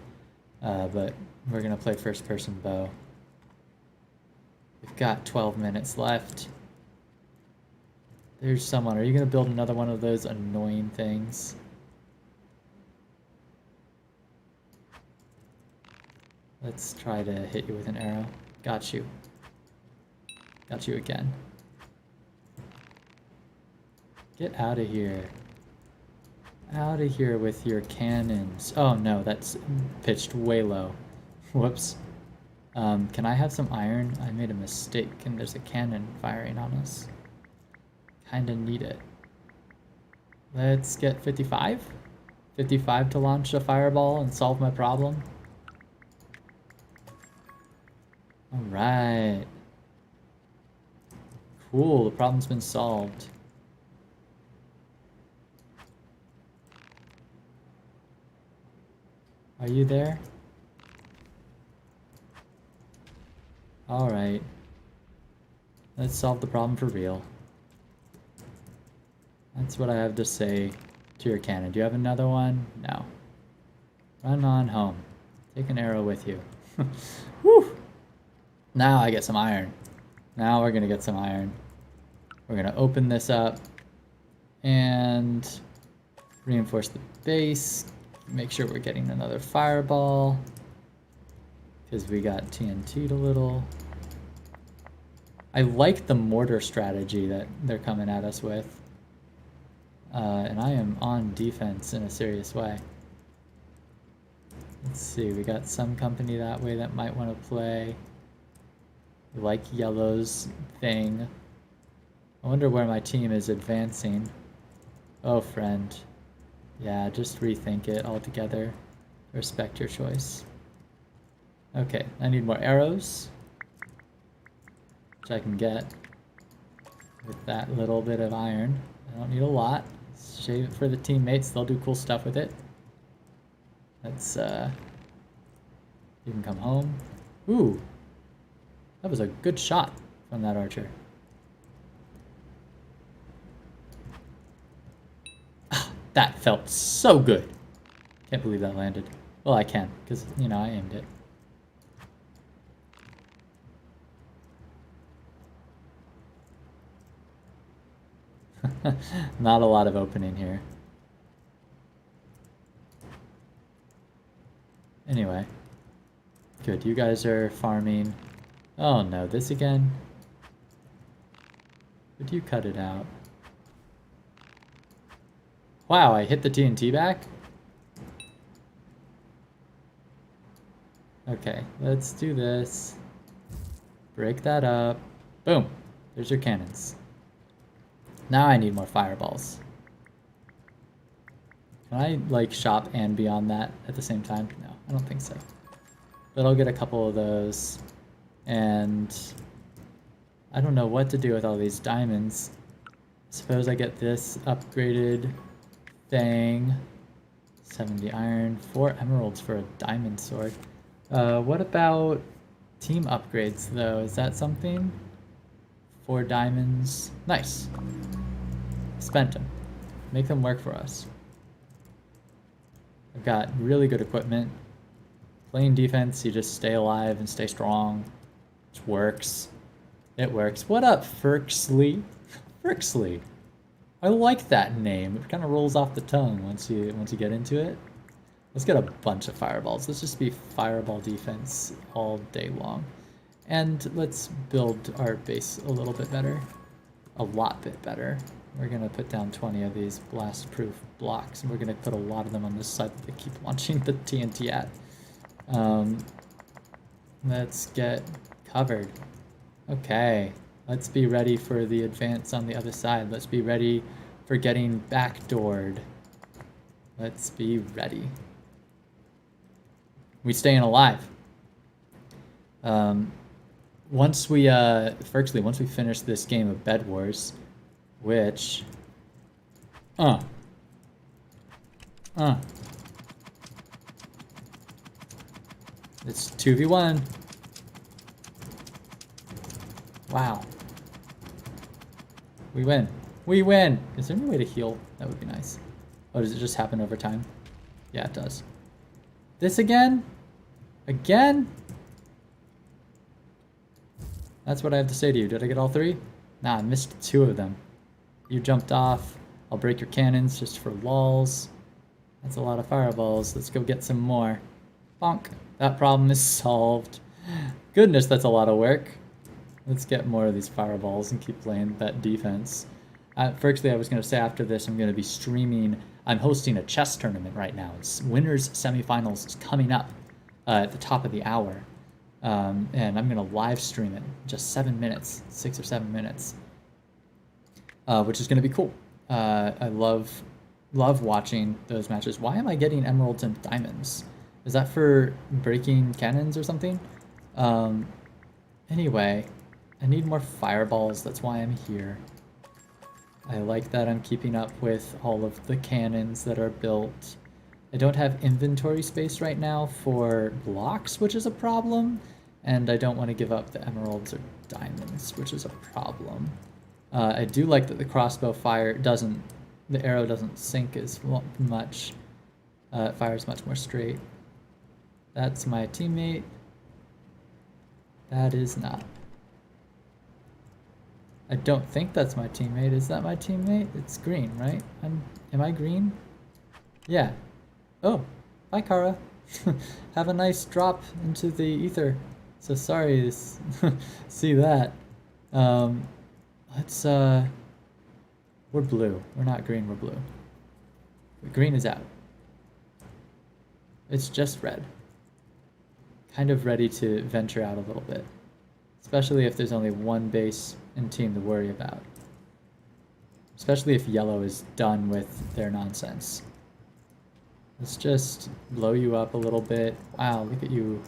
But we're going to play first person bow. We've got 12 minutes left. There's someone. Are you going to build another one of those annoying things? Let's try to hit you with an arrow. Got you. Got you again. Get out of here. Out of here with your cannons. Oh no, that's pitched way low. Whoops. Can I have some iron? I made a mistake and there's a cannon firing on us. Kinda need it. Let's get 55? 55 to launch a fireball and solve my problem. Alright. Cool, the problem's been solved. Are you there? Alright. Let's solve the problem for real. That's what I have to say to your cannon. Do you have another one? No. Run on home. Take an arrow with you. Whew! Now I get some iron. Now we're gonna get some iron. We're gonna open this up and reinforce the base. Make sure we're getting another fireball because we got TNT'd a little. I like the mortar strategy that they're coming at us with. And I am on defense in a serious way. Let's see, we got some company that way that might want to play. We like yellow's thing. I wonder where my team is advancing. Oh, friend. Yeah, just rethink it altogether. Respect your choice. Okay, I need more arrows, which I can get with that little bit of iron. I don't need a lot. Save it for the teammates. They'll do cool stuff with it. Let's, you can come home. Ooh, that was a good shot from that archer. That felt so good. Can't believe that landed. Well, I can, because, you know, I aimed it. Not a lot of opening here. Anyway. Good, you guys are farming. Oh no, this again? Would you cut it out? Wow, I hit the TNT back? Okay, let's do this. Break that up. Boom! There's your cannons. Now I need more fireballs. Can I, like, shop and be on that at the same time? No, I don't think so. But I'll get a couple of those. And I don't know what to do with all these diamonds. Suppose I get this upgraded thing. 70 iron, 4 emeralds for a diamond sword. What about team upgrades, though? Is that something? 4 diamonds. Nice. Spent them. Make them work for us. I've got really good equipment. Playing defense, you just stay alive and stay strong. Which works. It works. What up, Ferksley? Ferksley. I like that name. It kind of rolls off the tongue once you get into it. Let's get a bunch of fireballs. Let's just be fireball defense all day long. And let's build our base a little bit better. a lot bit better. We're gonna put down 20 of these blast-proof blocks, and we're gonna put a lot of them on this side that they keep launching the TNT at. Let's get covered. Okay, let's be ready for the advance on the other side. Let's be ready for getting backdoored. Let's be ready. We staying alive. Once we finish this game of Bedwars, which it's 2v1. Wow. We win. We win! Is there any way to heal? That would be nice. Oh, does it just happen over time? Yeah, it does. This again? Again? That's what I have to say to you. Did I get all 3? Nah, I missed 2 of them. You jumped off. I'll break your cannons just for lols. That's a lot of fireballs. Let's go get some more. Bonk. That problem is solved. Goodness, that's a lot of work. Let's get more of these fireballs and keep playing that defense. Firstly, I was going to say after this, I'm going to be streaming. I'm hosting a chess tournament right now. It's winners semifinals is coming up at the top of the hour. And I'm going to live stream it in just 7 minutes, 6 or 7 minutes, which is going to be cool. I love watching those matches. Why am I getting emeralds and diamonds? Is that for breaking cannons or something? Anyway, I need more fireballs. That's why I'm here. I like that I'm keeping up with all of the cannons that are built. I don't have inventory space right now for blocks, which is a problem. And I don't want to give up the emeralds or diamonds, which is a problem. I do like that the crossbow the arrow doesn't sink as much. It fires much more straight. That's my teammate. That is not. I don't think that's my teammate. Is that my teammate? It's green, right? Am I green? Yeah. Oh, bye, Kara. Have a nice drop into the ether. So sorry to see that. We're blue. We're not green, we're blue. But green is out. It's just red. Kind of ready to venture out a little bit. Especially if there's only one base and team to worry about. Especially if yellow is done with their nonsense. Let's just blow you up a little bit. Wow, look at you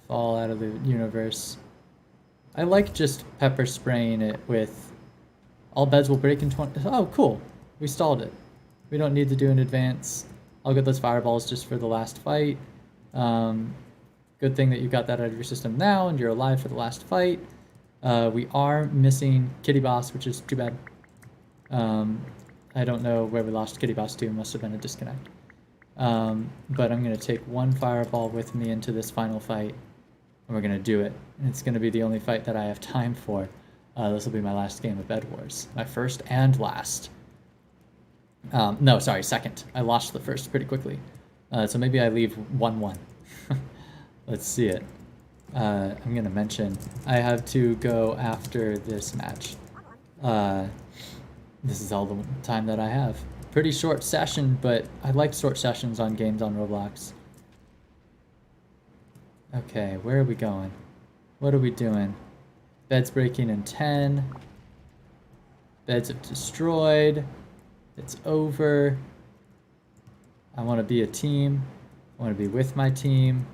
fall out of the universe. I like just pepper spraying it with all beds will break in 20. Oh, cool. We stalled it. We don't need to do an advance. I'll get those fireballs just for the last fight. Good thing that you got that out of your system now and you're alive for the last fight. We are missing Kitty Boss, which is too bad. I don't know where we lost Kitty Boss to. Must have been a disconnect. But I'm going to take one fireball with me into this final fight. And we're going to do it. And it's going to be the only fight that I have time for. This will be my last game of Bedwars. My first and last. No, sorry, second. I lost the first pretty quickly. So maybe I leave 1-1. Let's see it. I'm going to mention I have to go after this match. This is all the time that I have. Pretty short session, but I like short sessions on games on Roblox. Okay, where are we going? What are we doing? Beds breaking in 10. Beds have destroyed. It's over. I want to be a team. I want to be with my team.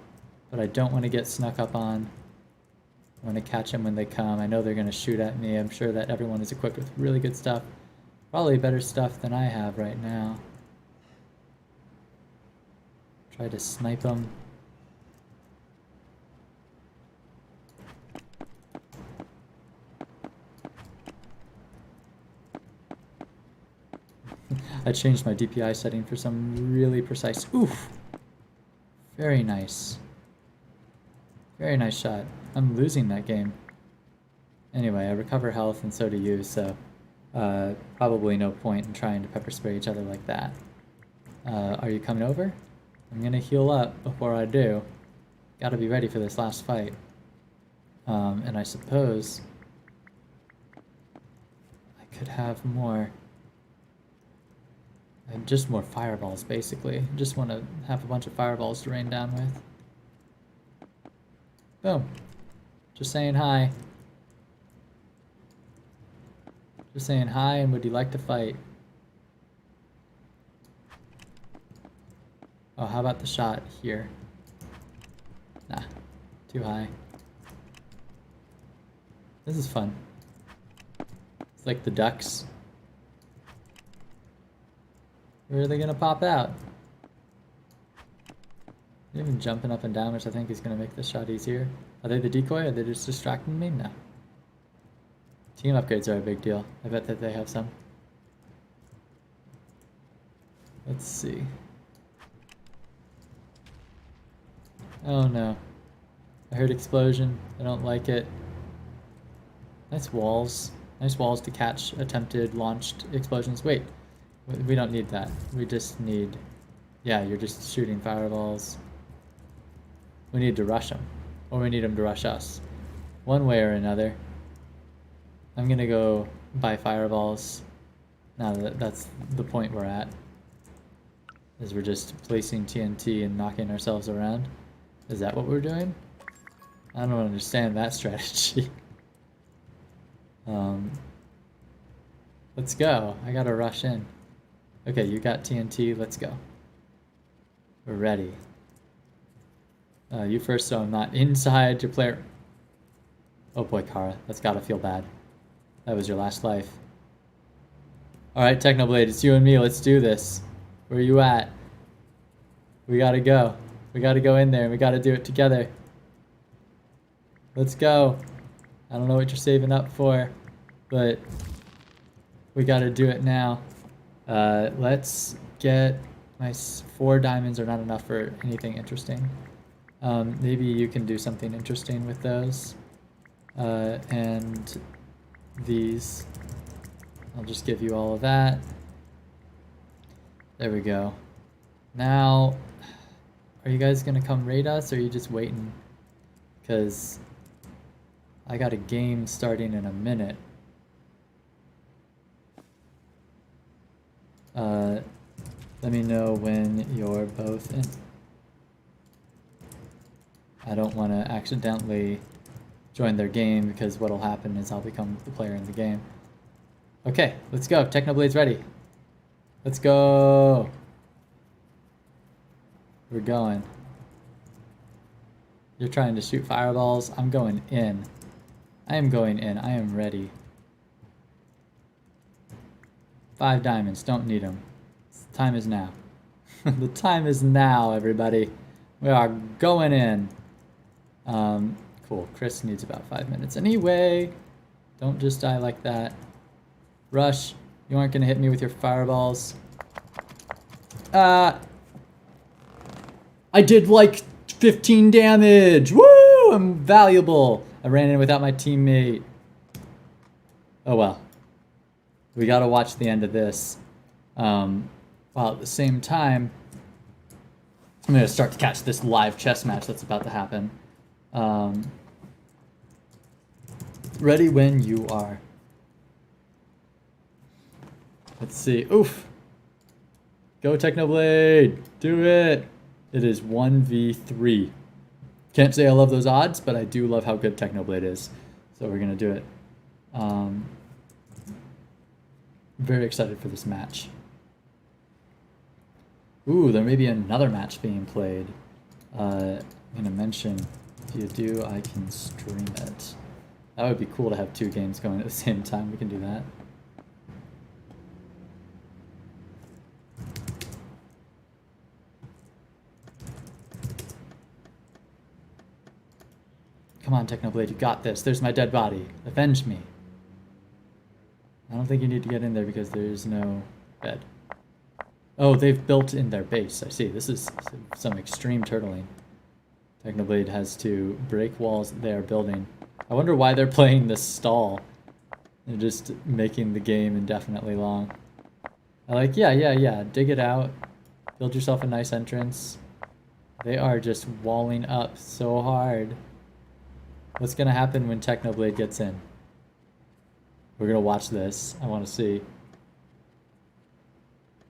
But I don't want to get snuck up on. I want to catch them when they come. I know they're going to shoot at me. I'm sure that everyone is equipped with really good stuff. Probably better stuff than I have right now. Try to snipe them. I changed my DPI setting for some really precise. Oof! Very nice. Very nice shot. I'm losing that game. Anyway, I recover health and so do you, so probably no point in trying to pepper spray each other like that. Are you coming over? I'm gonna heal up before I do. Gotta be ready for this last fight. And I suppose I could have more. And just more fireballs, basically. Just want to have a bunch of fireballs to rain down with. Boom. Just saying hi. Just saying hi, and would you like to fight? Oh, how about the shot here? Nah, too high. This is fun. It's like the ducks. Where are they gonna pop out? They're even jumping up and down, which I think is gonna make this shot easier. Are they the decoy? Are they just distracting me? No. Team upgrades are a big deal. I bet that they have some. Let's see. Oh no. I heard explosion. I don't like it. Nice walls. Nice walls to catch attempted launched explosions. Wait. We don't need that. We just need... Yeah, you're just shooting fireballs. We need to rush them. Or we need them to rush us. One way or another. I'm gonna go buy fireballs. Now that's the point we're at. Is we're just placing TNT and knocking ourselves around. Is that what we're doing? I don't understand that strategy. Let's go. I gotta rush in. Okay, you got TNT. Let's go. We're ready. You first, so I'm not inside your player. Oh boy, Kara. That's gotta feel bad. That was your last life. Alright, Technoblade, it's you and me. Let's do this. Where are you at? We gotta go. We gotta go in there and we gotta do it together. Let's go. I don't know what you're saving up for, but we gotta do it now. Let's get my 4 diamonds are not enough for anything interesting. Maybe you can do something interesting with those. And these. I'll just give you all of that. There we go. Now, are you guys gonna come raid us, or are you just waiting? Because I got a game starting in a minute. Let me know when you're both in. I don't want to accidentally join their game, because what'll happen is I'll become the player in the game. Okay, let's go. Technoblade's ready. Let's go. We're going. You're trying to shoot fireballs. I'm going in. I am going in. I am ready. 5 diamonds. Don't need them. Time is now. The time is now, everybody. We are going in. Cool. Chris needs about 5 minutes anyway. Don't just die like that. Rush. You aren't gonna hit me with your fireballs. I did like 15 damage. Woo! I'm valuable. I ran in without my teammate. Oh well. We gotta watch the end of this. While at the same time, I'm gonna start to catch this live chess match that's about to happen. Ready when you are. Let's see. Oof! Go Technoblade! Do it! It is 1v3. Can't say I love those odds, but I do love how good Technoblade is. So we're gonna do it. Very excited for this match. Ooh, there may be another match being played. I'm gonna mention, if you do, I can stream it. That would be cool to have 2 games going at the same time. We can do that. Come on, Technoblade, you got this. There's my dead body. Avenge me. I don't think you need to get in there because there is no bed. Oh, they've built in their base. I see. This is some extreme turtling. Technoblade has to break walls that they are building. I wonder why they're playing this stall. They're just making the game indefinitely long. I like, yeah. Dig it out. Build yourself a nice entrance. They are just walling up so hard. What's gonna happen when Technoblade gets in? We're gonna watch this. I want to see.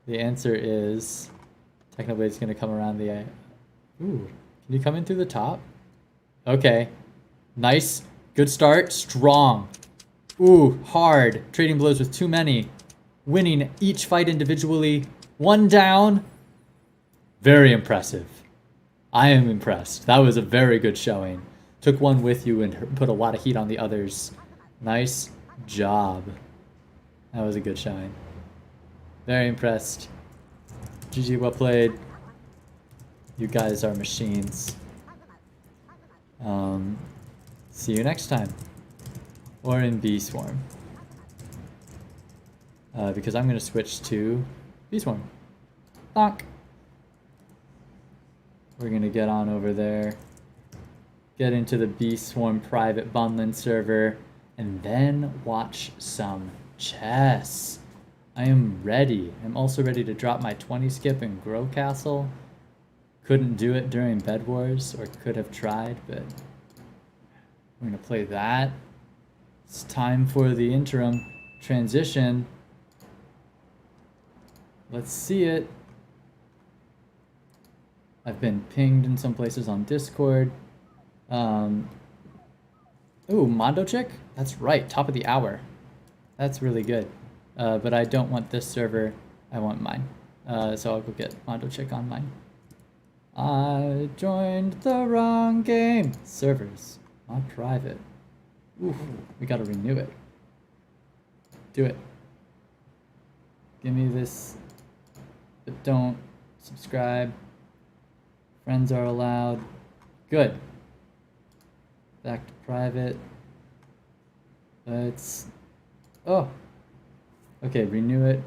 The answer is Technoblade's gonna come around the. Ooh, can you come in through the top? Okay, nice, good start, strong. Ooh, hard. Trading blows with too many. Winning each fight individually. 1 down. Very impressive. I am impressed. That was a very good showing. Took one with you and put a lot of heat on the others. Nice job. That was a good showing. Very impressed. GG, well played. You guys are machines. See you next time. Or in B Swarm. Because I'm going to switch to B Swarm. Bonk. We're going to get on over there. Get into the B Swarm private Bunbun server. And then watch some chess. I am ready. I'm also ready to drop my 20 skip and grow castle. Couldn't do it during Bedwars, or could have tried, but we're going to play that. It's time for the interim transition. Let's see it. I've been pinged in some places on Discord. Ooh, Mondo Chick? That's right, top of the hour. That's really good. But I don't want this server, I want mine. So I'll go get Mondo Chick on mine. I joined the wrong game. Servers, not private. Ooh, we gotta renew it. Do it. Give me this, but don't subscribe. Friends are allowed. Good. Back to private. Let's... Oh! Okay, renew it.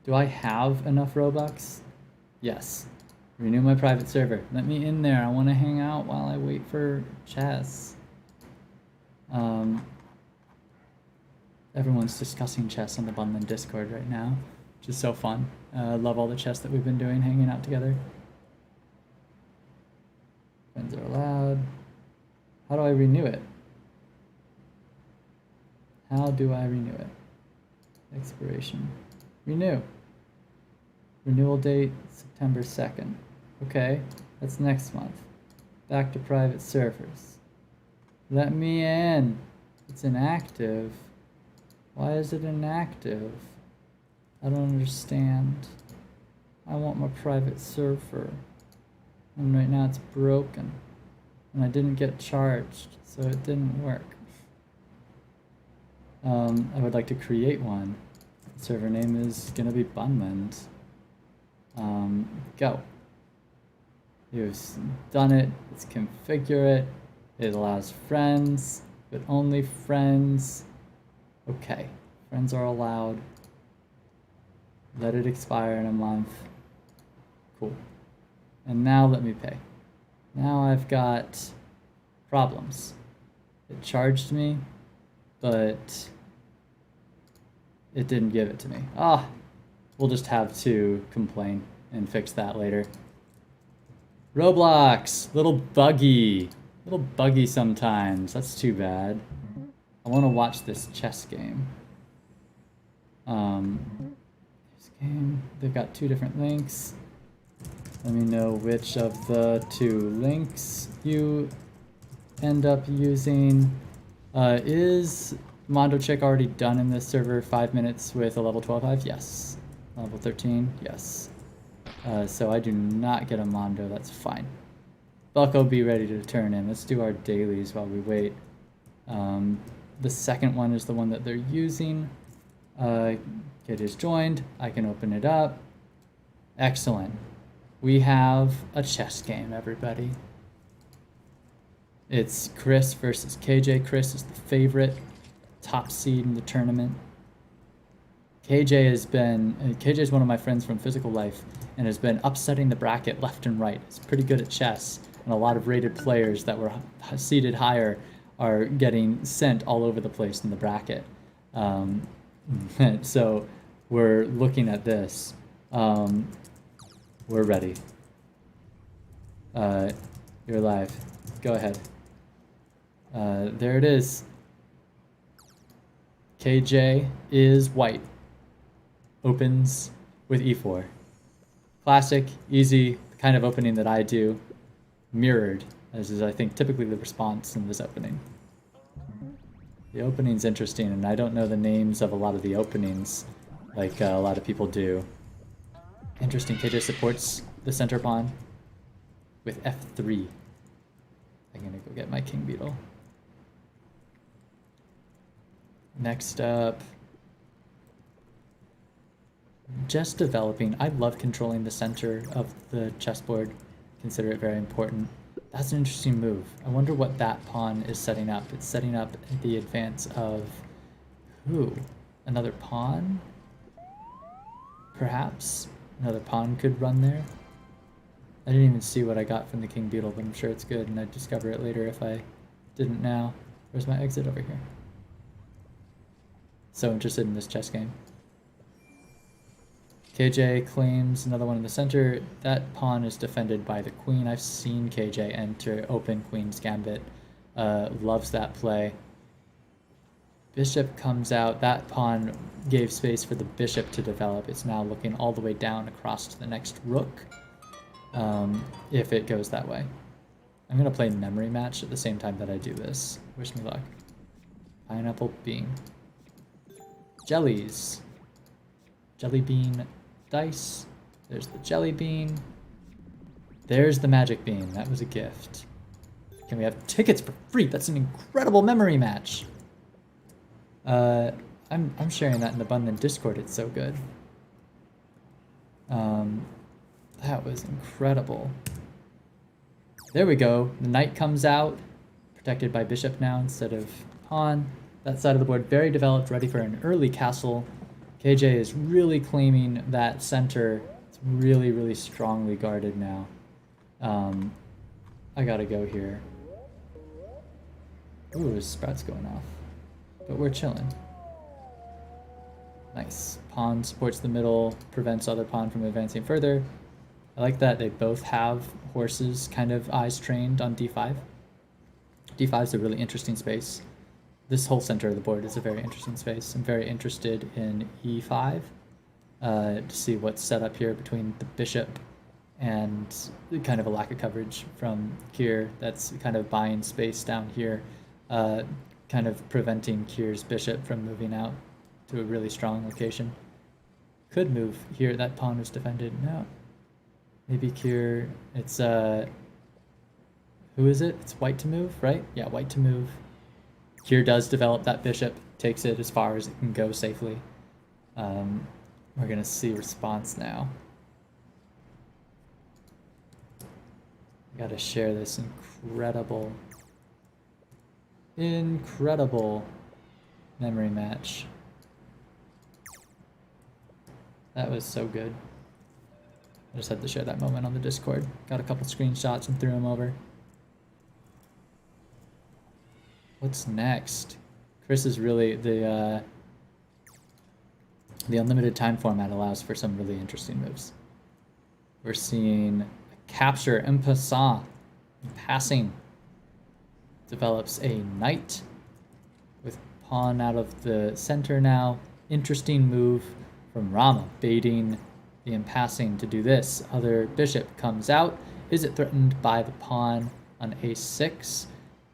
Do I have enough Robux? Yes. Renew my private server. Let me in there. I want to hang out while I wait for chess. Everyone's discussing chess on the Bunbun Discord right now, which is so fun. I love all the chess that we've been doing, hanging out together. Friends are allowed. How do I renew it? How do I renew it? Expiration. Renew. Renewal date, September 2nd. Okay, that's next month. Back to private servers. Let me in. It's inactive. Why is it inactive? I don't understand. I want my private server. And right now it's broken. And I didn't get charged, so it didn't work. I would like to create one. The server name is gonna be Bunbun. Go. You've done it. Let's configure it. It allows friends, but only friends. Okay, friends are allowed. Let it expire in a month. Cool. And now let me pay. Now I've got problems. It charged me, but it didn't give it to me. Ah, we'll just have to complain and fix that later. Roblox, little buggy sometimes. That's too bad. I want to watch this chess game. This game, they've got 2 different links. Let me know which of the 2 links you end up using. Is Mondo Chick already done in this server? 5 minutes with a level 12 Yes. Level 13? Yes. So I do not get a Mondo, that's fine. Bucko, be ready to turn in. Let's do our dailies while we wait. The second one is the one that they're using. It is joined. I can open it up. Excellent. We have a chess game, everybody. It's Chris versus KJ. Chris is the favorite, top seed in the tournament. KJ is one of my friends from Physical Life and has been upsetting the bracket left and right. He's pretty good at chess, and a lot of rated players that were seeded higher are getting sent all over the place in the bracket. So we're looking at this. We're ready. You're live. Go ahead. There it is. KJ is white. Opens with e4. Classic, easy, the kind of opening that I do. Mirrored, as is I think typically the response in this opening. The opening's interesting, and I don't know the names of a lot of the openings like a lot of people do. Interesting, KJ supports the center pawn with f3. I'm gonna go get my king beetle. Next up, just developing. I love controlling the center of the chessboard. Consider it very important. That's an interesting move. I wonder what that pawn is setting up. It's setting up the advance of who? Another pawn? Perhaps another pawn could run there. I didn't even see what I got from the king beetle, but I'm sure it's good, and I'd discover it later if I didn't now. Where's my exit? Over here. So interested in this chess game. KJ claims another one in the center. That pawn is defended by the queen. I've seen KJ enter open queen's gambit. Loves that play. Bishop comes out. That pawn gave space for the bishop to develop. It's now looking all the way down across to the next rook. If it goes that way. I'm going to play memory match at the same time that I do this. Wish me luck. Pineapple bean. Jellies. Jelly bean dice. There's the jelly bean. There's the magic bean. That was a gift. Can we have tickets for free? That's an incredible memory match. I'm sharing that in the Bunbun Discord. It's so good. That was incredible. There we go. The knight comes out, protected by bishop now instead of pawn. That side of the board very developed, ready for an early castle. KJ is really claiming that center. It's really, really strongly guarded now. I gotta go here. Ooh, his sprout's going off. But we're chilling. Nice. Pawn supports the middle, prevents other pawn from advancing further. I like that they both have horses kind of eyes trained on d5. d5 is a really interesting space. This whole center of the board is a very interesting space. I'm very interested in e5 to see what's set up here between the bishop and kind of a lack of coverage from Kier. That's kind of buying space down here, kind of preventing Kier's bishop from moving out to a really strong location. Could move here. That pawn was defended. No. Maybe Kier. It's who is it? It's white to move, right? Yeah, white to move. Kier does develop that bishop, takes it as far as it can go safely. We're gonna see response now. I gotta share this incredible memory match. That was so good. I just had to share that moment on the Discord. Got a couple screenshots and threw them over. What's next? Chris is really the unlimited time format allows for some really interesting moves. We're seeing a capture en passant, passing. Develops a knight with pawn out of the center now. Interesting move from Rama, baiting the en passing to do this. Other bishop comes out. Is it threatened by the pawn on a6?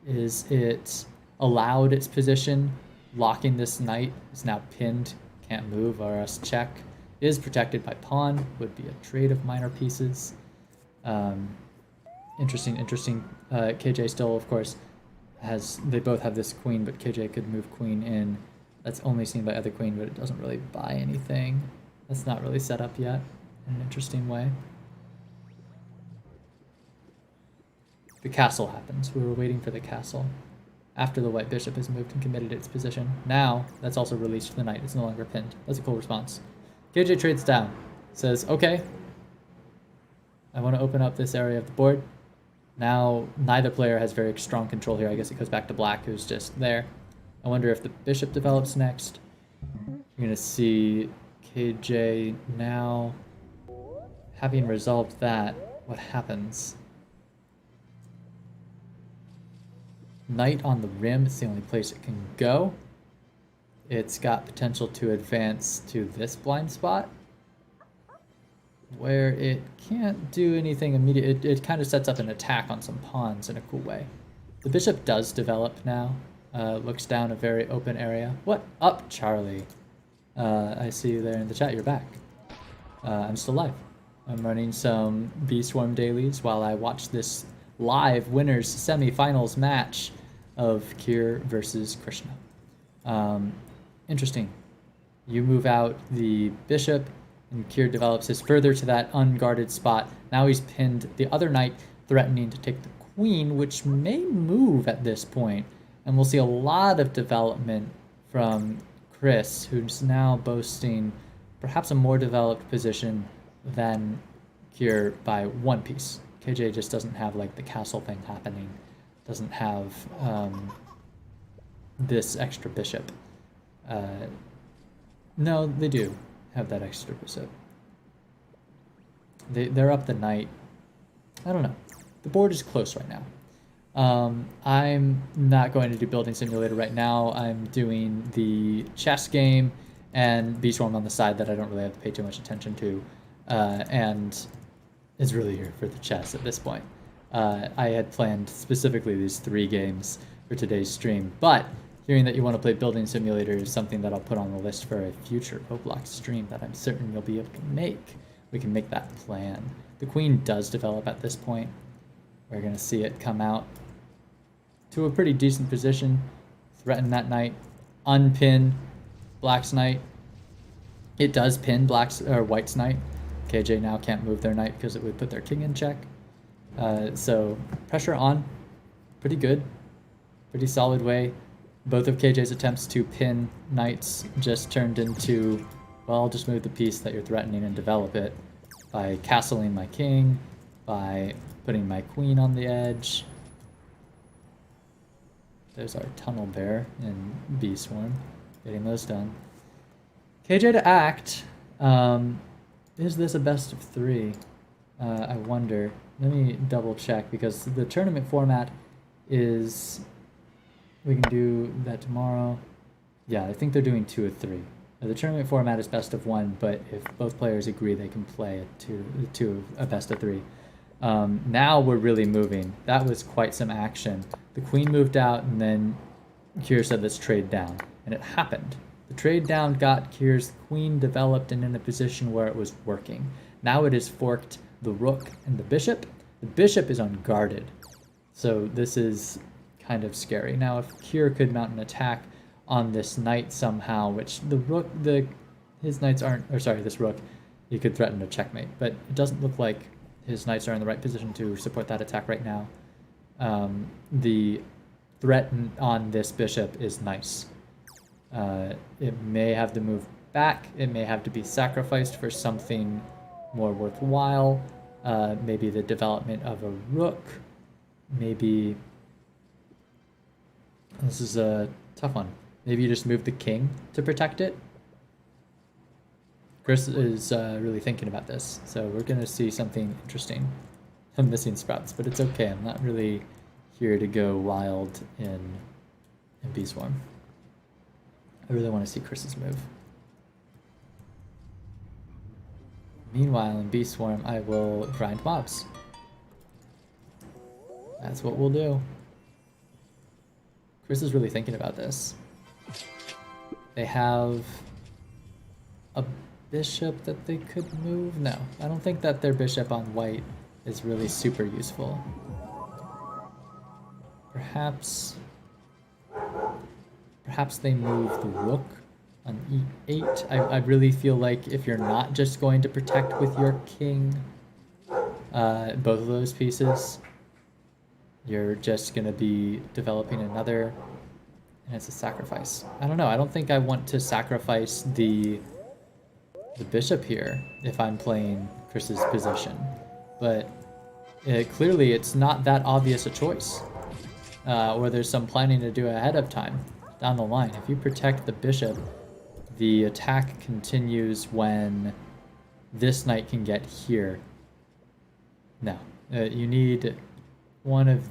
Is it allowed its position? Locking this knight is now pinned, can't move or else check. Is protected by pawn, would be a trade of minor pieces. Interesting. KJ still, of course, they both have this queen, but KJ could move queen in. That's only seen by other queen, but it doesn't really buy anything. That's not really set up yet in an interesting way. The castle happens. We were waiting for the castle. After the white bishop has moved and committed its position. Now, that's also released the knight. It's no longer pinned. That's a cool response. KJ trades down. Says, okay, I want to open up this area of the board. Now, neither player has very strong control here. I guess it goes back to black, who's just there. I wonder if the bishop develops next. You're going to see KJ now, having resolved that, what happens? Knight on the rim, it's the only place it can go. it's got potential to advance to this blind spot, where it can't do anything immediate. It kind of sets up an attack on some pawns in a cool way. The bishop does develop now. Looks down a very open area. What up, Charlie? I see you there in the chat. You're back. I'm still live. I'm running some Bee Swarm dailies while I watch this live winners semi-finals match of Kier versus Krishna. Interesting. You move out the bishop, and Kier develops his further to that unguarded spot. Now he's pinned the other knight, threatening to take the queen, which may move at this point. And we'll see a lot of development from Chris, who's now boasting perhaps a more developed position than Kier by one piece. KJ just doesn't have like the castle thing happening, doesn't have this extra bishop. No, they do have that extra bishop. They're up the knight. I don't know. The board is close right now. I'm not going to do Building Simulator right now. I'm doing the chess game and Bee Swarm on the side that I don't really have to pay too much attention to. And is really here for the chess at this point. I had planned specifically these 3 games for today's stream, but hearing that you want to play Building Simulator is something that I'll put on the list for a future Roblox stream that I'm certain you'll be able to make. We can make that plan. The queen does develop at this point. We're going to see it come out to a pretty decent position, threaten that knight, unpin Black's knight. It does pin Black's or White's knight. KJ now can't move their knight because it would put their king in check. So pressure on, pretty good, pretty solid way. Both of KJ's attempts to pin knights just turned into, well, I'll just move the piece that you're threatening and develop it by castling my king, by putting my queen on the edge. There's our tunnel bear in Bee Swarm, getting those done. KJ to act. Is this a best of 3? I wonder. Let me double check because the tournament format is, we can do that tomorrow. Yeah, I think they're doing 2 of 3. The tournament format is best of 1, but if both players agree, they can play a best of 3. Now we're really moving. That was quite some action. The queen moved out, and then Kier said, let's trade down. And it happened. The trade down got Kier's queen developed and in a position where it was working. Now it has forked the rook and the bishop. The bishop is unguarded. So this is kind of scary. Now if Kier could mount an attack on this knight somehow, which the rook, his knights aren't, or sorry, this rook, he could threaten a checkmate. But it doesn't look like his knights are in the right position to support that attack right now. The threat on this bishop is nice. It may have to move back. It may have to be sacrificed for something more worthwhile. Maybe the development of a rook. Maybe this is a tough one. Maybe you just move the king to protect it. Chris is really thinking about this, so we're going to see something interesting. I'm missing sprouts, but it's okay. I'm not really here to go wild in Bee Swarm. I really want to see Chris's move. Meanwhile, in Bee Swarm, I will grind mobs. That's what we'll do. Chris is really thinking about this. They have a bishop that they could move? No, I don't think that their bishop on white is really super useful. Perhaps they move the rook on e8. I really feel like if you're not just going to protect with your king, both of those pieces, you're just going to be developing another, and it's a sacrifice. I don't know. I don't think I want to sacrifice the bishop here if I'm playing Chris's position, but clearly it's not that obvious a choice, or there's some planning to do ahead of time down the line. If you protect the bishop, the attack continues when this knight can get here. No, you need one of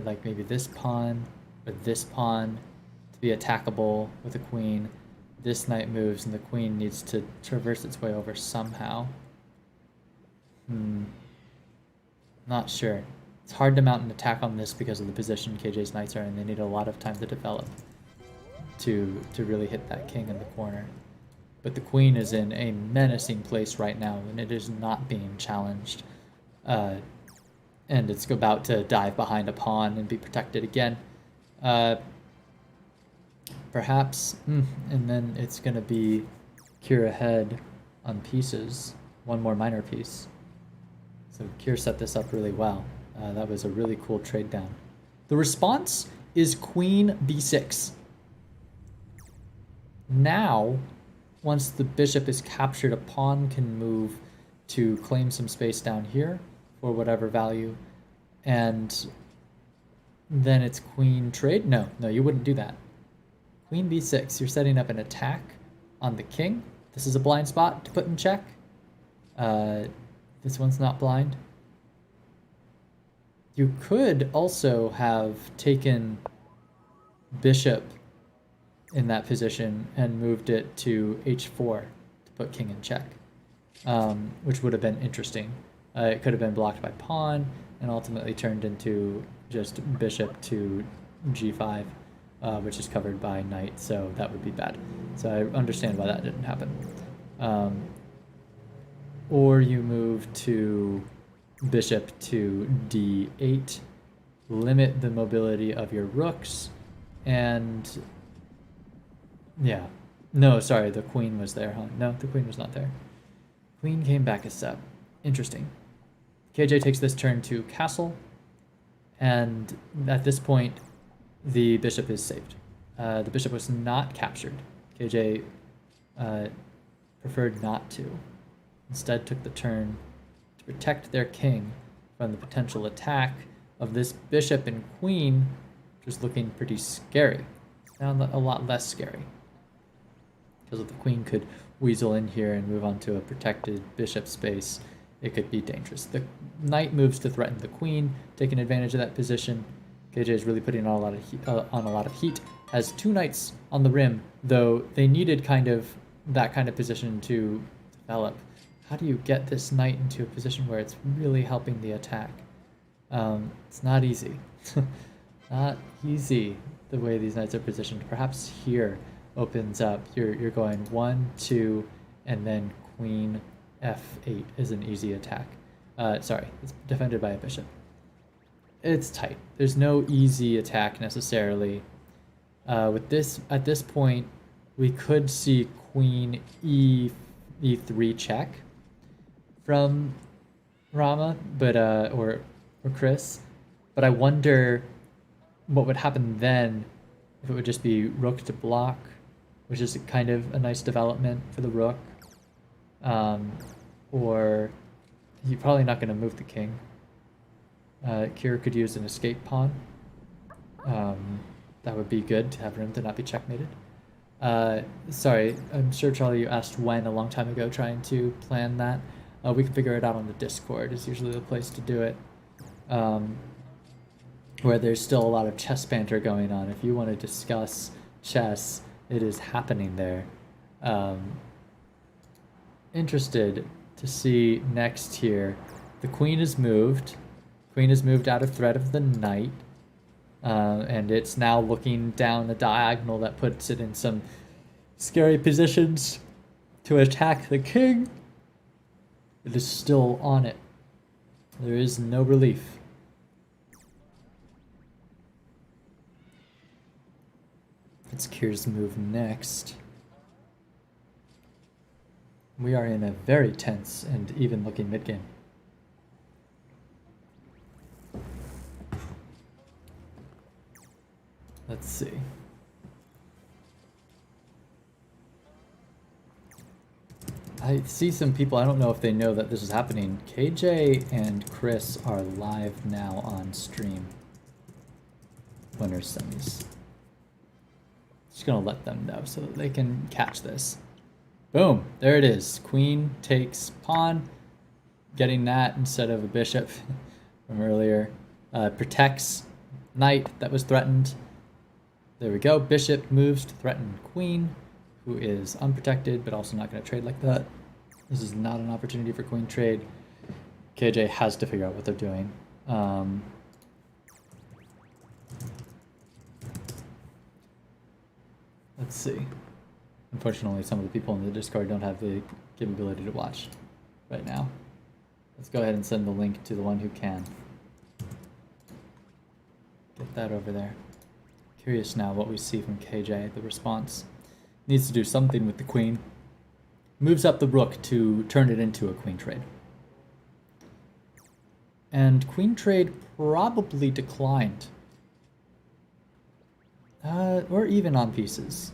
like maybe this pawn or this pawn to be attackable with a queen. this knight moves and the queen needs to traverse its way over somehow. Not sure. It's hard to mount an attack on this because of the position KJ's knights are in. They need a lot of time to develop to really hit that king in the corner. But the queen is in a menacing place right now, and it is not being challenged. And it's about to dive behind a pawn and be protected again. Perhaps, and then it's going to be Kira ahead on pieces. One more minor piece. So Kira set this up really well. That was a really cool trade down. The response is queen b6. Now, once the bishop is captured, a pawn can move to claim some space down here for whatever value. And then it's queen trade. No, you wouldn't do that. Queen b6, you're setting up an attack on the king. This is a blind spot to put in check. This one's not blind. You could also have taken bishop in that position and moved it to h4 to put king in check, which would have been interesting. It could have been blocked by pawn and ultimately turned into just bishop to g5, which is covered by knight, so that would be bad. So I understand why that didn't happen. Or you move to bishop to d8, limit the mobility of your rooks, and yeah. No, sorry, the queen was there, huh? No, the queen was not there. Queen came back a step. Interesting. KJ takes this turn to castle, and at this point, the bishop is saved. The bishop was not captured. KJ preferred not to. Instead took the turn to protect their king from the potential attack of this bishop and queen, which was looking pretty scary. Now a lot less scary. Because if the queen could weasel in here and move on to a protected bishop space, it could be dangerous. The knight moves to threaten the queen, taking advantage of that position. KJ is really putting on a lot of heat. Has two knights on the rim, though they needed that kind of position to develop. How do you get this knight into a position where it's really helping the attack? It's not easy. Not easy the way these knights are positioned. Perhaps here opens up. You're going 1, 2, and then queen f8 is an easy attack. Sorry, it's defended by a bishop. It's tight. There's no easy attack necessarily. With this, at this point, we could see queen e3 check from Rama, but or Chris. But I wonder what would happen then if it would just be rook to block, which is kind of a nice development for the rook. Or you're probably not going to move the king. Kira could use an escape pawn. That would be good to have room to not be checkmated. Sorry, I'm sure Charlie, you asked when a long time ago trying to plan that. We can figure it out on the Discord is usually the place to do it. Where there's still a lot of chess banter going on. If you want to discuss chess, it is happening there. Interested to see next here. The queen is moved. Queen is moved out of threat of the knight. And it's now looking down the diagonal that puts it in some scary positions to attack the king. It is still on it. There is no relief. It's Kira's move next. We are in a very tense and even looking mid-game. Let's see. I see some people, I don't know if they know that this is happening. KJ and Chris are live now on stream. Winners semis. Just gonna let them know so that they can catch this. Boom, there it is. Queen takes pawn, getting that instead of a bishop from earlier. Protects knight that was threatened. There we go. Bishop moves to threaten queen, who is unprotected, but also not going to trade like that. This is not an opportunity for queen trade. KJ has to figure out what they're doing. Let's see. Unfortunately, some of the people in the Discord don't have the capability to watch right now. Let's go ahead and send the link to the one who can. Get that over there. Curious now what we see from KJ, the response. Needs to do something with the queen. Moves up the rook to turn it into a queen trade. And queen trade probably declined. Or even on pieces.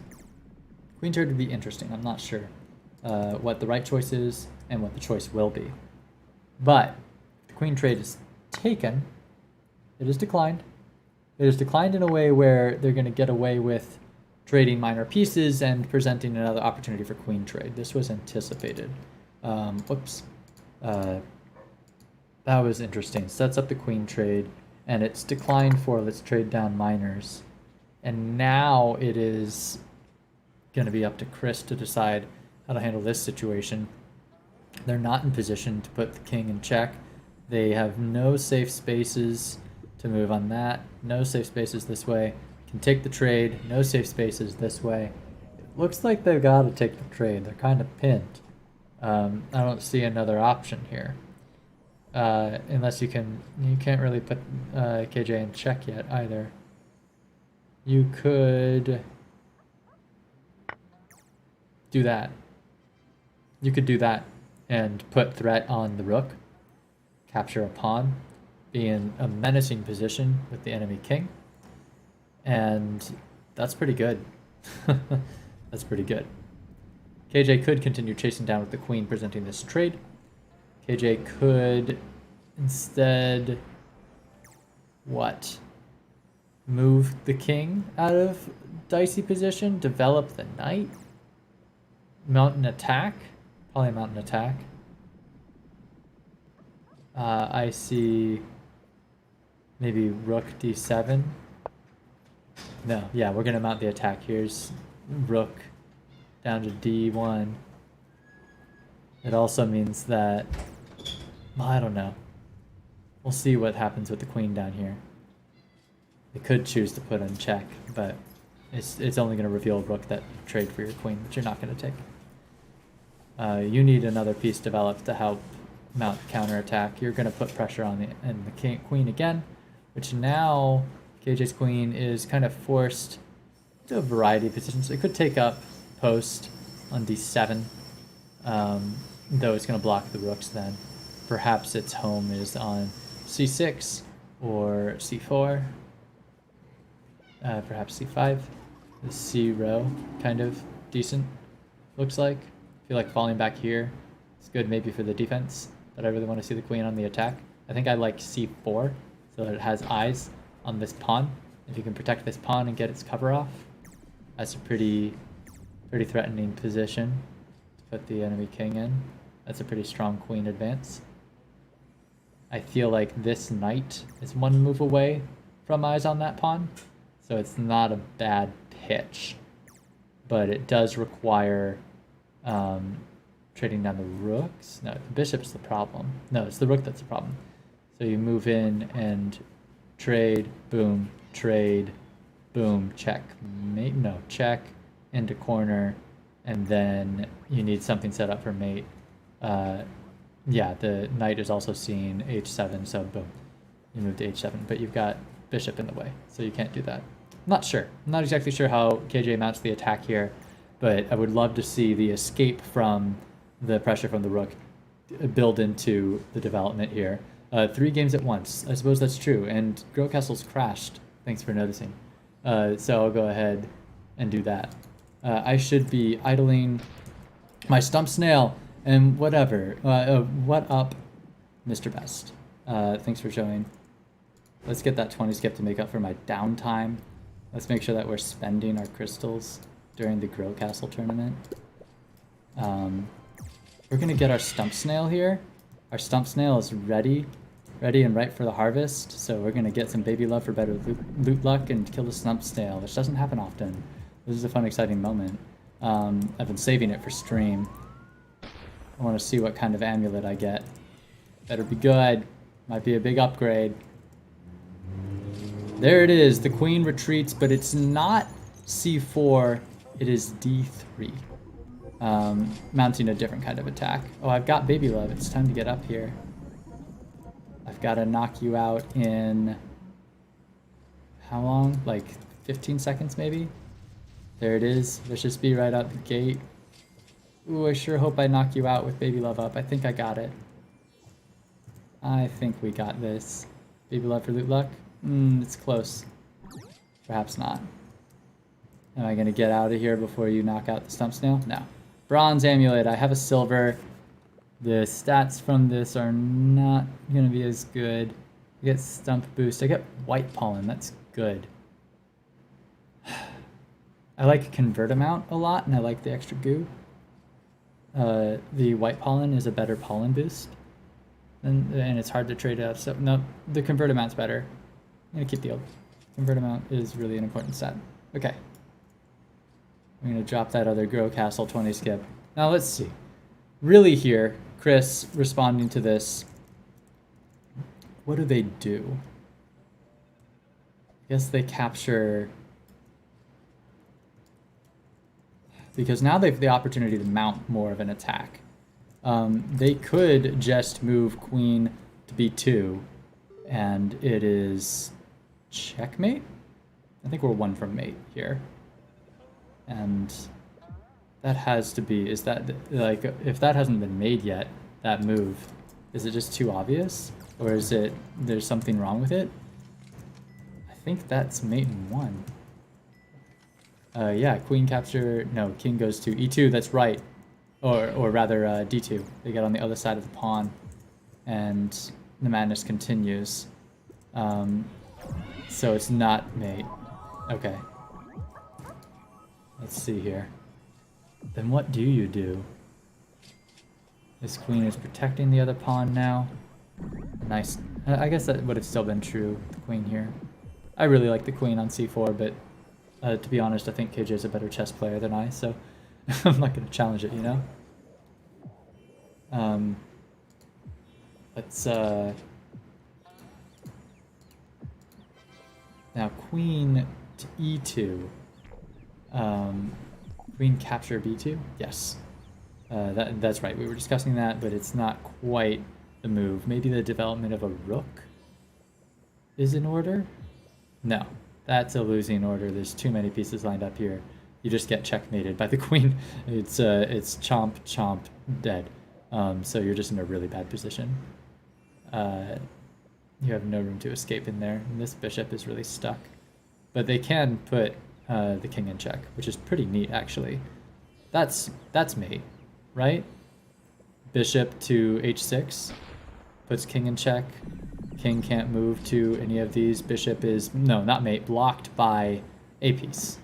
Queen trade would be interesting. I'm not sure what the right choice is and what the choice will be. But the queen trade is taken. It is declined. It is declined in a way where they're going to get away with trading minor pieces and presenting another opportunity for queen trade. This was anticipated. Whoops. That was interesting. Sets up the queen trade, and it's declined for let's trade down minors. And now it is going to be up to Chris to decide how to handle this situation. They're not in position to put the king in check. They have no safe spaces to move on that. No safe spaces this way. Can take the trade. No safe spaces this way. It looks like they've got to take the trade. They're kind of pinned. I don't see another option here. Unless you can't really put KJ in check yet either. You could do that. You could do that and put threat on the rook, capture a pawn, be in a menacing position with the enemy king, and that's pretty good. That's pretty good. KJ could continue chasing down with the queen, presenting this trade. KJ could instead what? Move the king out of dicey position, develop the knight, mount an attack, probably mount an attack. I see maybe rook d7. No, yeah, we're gonna mount the attack. Here's rook down to d1. It also means that, well, I don't know. We'll see what happens with the queen down here. They could choose to put in check, but it's only going to reveal rook that you trade for your queen, which you're not going to take. You need another piece developed to help mount the counterattack. You're going to put pressure on the queen again, which now KJ's queen is kind of forced to a variety of positions. It could take up post on d7, though it's going to block the rooks then. Perhaps its home is on c6 or c4. Perhaps c5. The c row, kind of decent, looks like. I feel like falling back here is good maybe for the defense, but I really want to see the queen on the attack. I think I like c4, so that it has eyes on this pawn. If you can protect this pawn and get its cover off, that's a pretty threatening position to put the enemy king in. That's a pretty strong queen advance. I feel like this knight is one move away from eyes on that pawn. So it's not a bad pitch, but it does require trading down the rooks. No, the bishop's the problem. No, it's the rook that's the problem. So you move in and trade, boom, check, mate, no, check, into corner, and then you need something set up for mate. Yeah, the knight is also seeing h7, so boom, you move to h7, but you've got bishop in the way, so you can't do that. Not sure. I'm not exactly sure how KJ mounts the attack here, but I would love to see the escape from the pressure from the rook build into the development here. 3 games at once. I suppose that's true, and Grow Castle's crashed. Thanks for noticing. So I'll go ahead and do that. I should be idling my stump snail and whatever. What up, Mr. Best? Thanks for showing. Let's get that 20 skip to make up for my downtime. Let's make sure that we're spending our crystals during the Grow Castle tournament. We're gonna get our stump snail here. Our stump snail is ready and right for the harvest. So we're gonna get some baby love for better loot luck and kill the stump snail, which doesn't happen often. This is a fun, exciting moment. I've been saving it for stream. I want to see what kind of amulet I get. Better be good. Might be a big upgrade. There it is. The queen retreats, but it's not C4. It is D3. Mounting a different kind of attack. Oh, I've got Baby Love. It's time to get up here. I've got to knock you out in... how long? Like 15 seconds, maybe? There it is. Vicious Bee right out the gate. Ooh, I sure hope I knock you out with Baby Love up. I think I got it. I think we got this. Baby Love for loot luck? It's close. Perhaps not. Am I going to get out of here before you knock out the Stump Snail? No. Bronze Amulet. I have a silver. The stats from this are not going to be as good. I get Stump Boost. I get White Pollen. That's good. I like Convert Amount a lot, and I like the extra goo. The White Pollen is a better pollen boost. And it's hard to trade out. So, no, the Convert Amount's better. I'm going to keep the old. Convert Amount is really an important stat. Okay. I'm going to drop that other Grow Castle 20 skip. Now let's see. Really here, Chris responding to this. What do they do? I guess they capture... because now they've the opportunity to mount more of an attack. They could just move queen to b2, and it is checkmate? I think we're one from mate here. And that has to be, is that, like, if that hasn't been made yet, that move, is it just too obvious? Or is it, there's something wrong with it? I think that's mate in one. Yeah, queen capture, no, king goes to e2, that's right. Or rather, d2. They get on the other side of the pawn, and the madness continues. So it's not mate. Okay. Let's see here. Then what do you do? This queen is protecting the other pawn now. Nice. I guess that would have still been true, the queen here. I really like the queen on c4, but to be honest, I think KJ is a better chess player than I, so I'm not going to challenge it, you know? Let's, now queen to e2. Queen capture b2? Yes. That's right, we were discussing that, but it's not quite the move. Maybe the development of a rook is in order? No. That's a losing order. There's too many pieces lined up here. You just get checkmated by the queen. It's chomp, chomp, dead. So you're just in a really bad position. You have no room to escape in there. And this bishop is really stuck. But they can put the king in check, which is pretty neat, actually. That's mate, right? Bishop to h6 puts king in check. King can't move to any of these. Bishop is, no, not mate, blocked by a piece.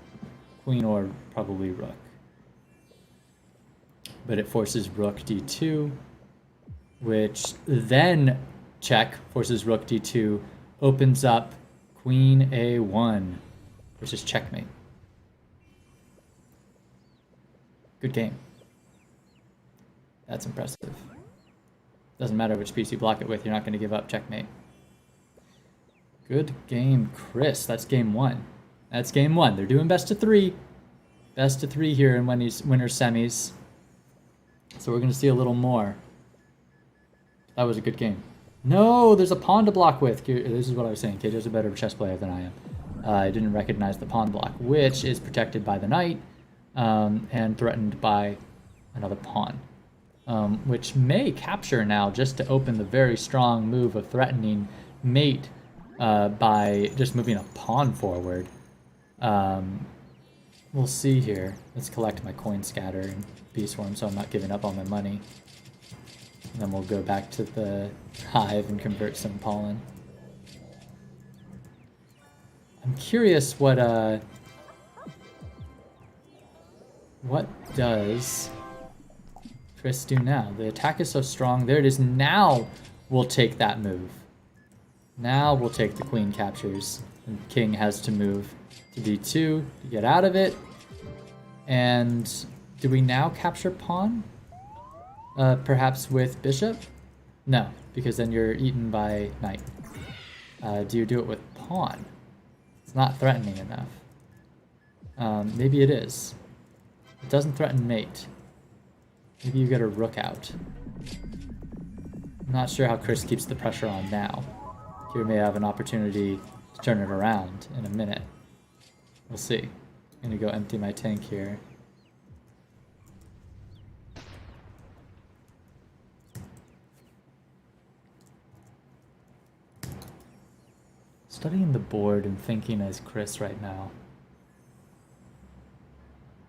Queen or probably rook. But it forces rook d2, which then check, forces rook d2, opens up queen a1, which is checkmate. Good game. That's impressive. Doesn't matter which piece you block it with, you're not going to give up checkmate. Good game, Chris. That's game one. That's game one. They're doing best of three. Best of three here in winners semis. So we're going to see a little more. That was a good game. No, there's a pawn to block with. This is what I was saying. KJ's a better chess player than I am. I didn't recognize the pawn block, which is protected by the knight and threatened by another pawn. Which may capture now just to open the very strong move of threatening mate by just moving a pawn forward. We'll see here. Let's collect my coin scatter and beast swarm so I'm not giving up all my money. And then we'll go back to the hive and convert some pollen. I'm curious what does Chris do now? The attack is so strong. There it is. Now we'll take that move. Now we'll take the queen captures. And king has to move to d2 to get out of it. And do we now capture pawn? Perhaps with bishop? No, because then you're eaten by knight. Do you do it with pawn? It's not threatening enough. Maybe it is. It doesn't threaten mate. Maybe you get a rook out. I'm not sure how Chris keeps the pressure on now. Here may have an opportunity to turn it around in a minute. We'll see. I'm gonna go empty my tank here. Studying the board and thinking as Chris right now.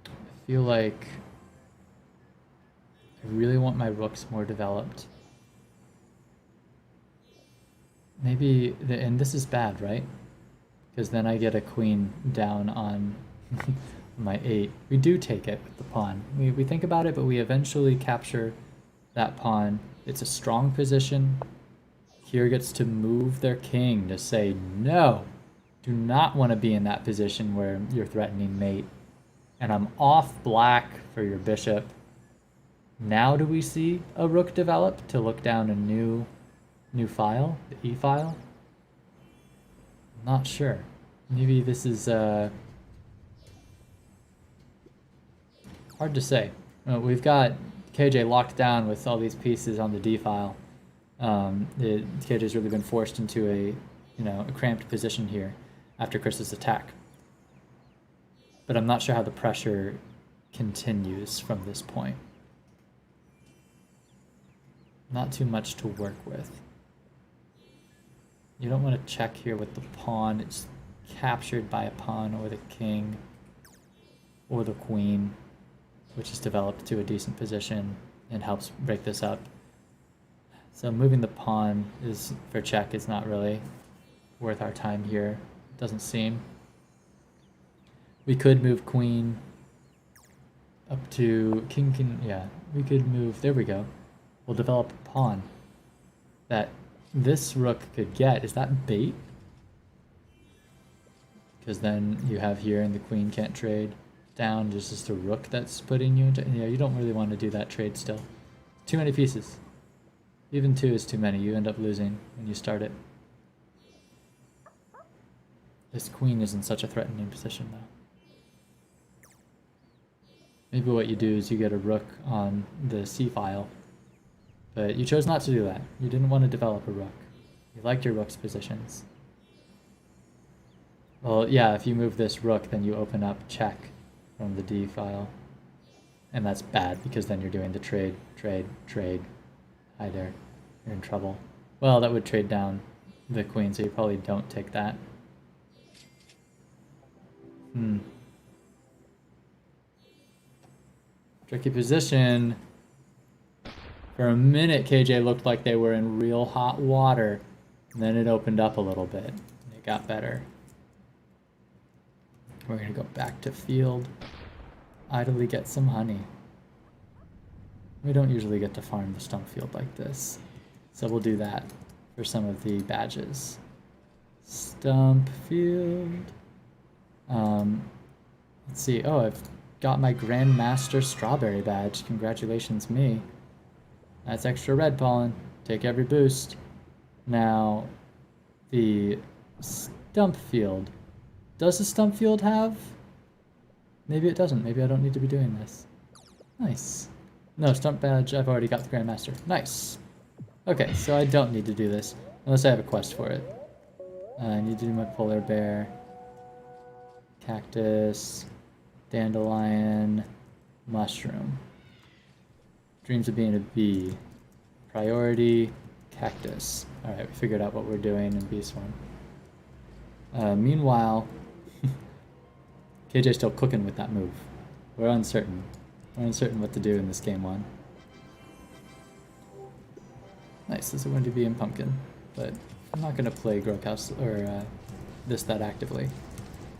I feel like I really want my rooks more developed. Maybe, and this is bad, right? Because then I get a queen down on my 8. We do take it with the pawn. We think about it, but we eventually capture that pawn. It's a strong position. Here gets to move their king to say, no, do not want to be in that position where you're threatening mate. And I'm off black for your bishop. Now do we see a rook develop to look down a new file, the E file? Not sure. Maybe this is hard to say. We've got KJ locked down with all these pieces on the D file. KJ's really been forced into a cramped position here after Chris's attack. But I'm not sure how the pressure continues from this point. Not too much to work with. You don't want to check here with the pawn. It's captured by a pawn or the king or the queen, which is developed to a decent position and helps break this up. So moving the pawn for check is not really worth our time here. It doesn't seem. We could move queen up to king, yeah, we could move, there we go. We'll develop a pawn that this rook could get. Is that bait? Because then you have here and the queen can't trade down. There's just a rook that's putting you into, you don't really want to do that trade still. Too many pieces. Even 2 is too many. You end up losing when you start it. This queen is in such a threatening position though. Maybe what you do is you get a rook on the C file. But you chose not to do that. You didn't want to develop a rook. You liked your rook's positions. Well, yeah, if you move this rook, then you open up check from the D file. And that's bad, because then you're doing the trade. Hi there. You're in trouble. Well, that would trade down the queen, so you probably don't take that. Tricky position. For a minute, KJ looked like they were in real hot water, and then it opened up a little bit. It got better. We're gonna go back to field, idly get some honey. We don't usually get to farm the stump field like this, so we'll do that for some of the badges. Stump field. Let's see. Oh, I've got my Grandmaster Strawberry badge. Congratulations, me. That's extra red pollen. Take every boost. Now, the stump field. Does the stump field have? Maybe it doesn't. Maybe I don't need to be doing this. Nice. No, stump badge. I've already got the Grandmaster. Nice. Okay, so I don't need to do this unless I have a quest for it. I need to do my polar bear, cactus, dandelion, mushroom. Dreams of being a bee. Priority, cactus. Alright, we figured out what we're doing in Bee Swarm. Meanwhile, KJ's still cooking with that move. We're uncertain. We're uncertain what to do in this game 1. Nice, this is going to be in Pumpkin, but I'm not going to play Grokhouse or that actively.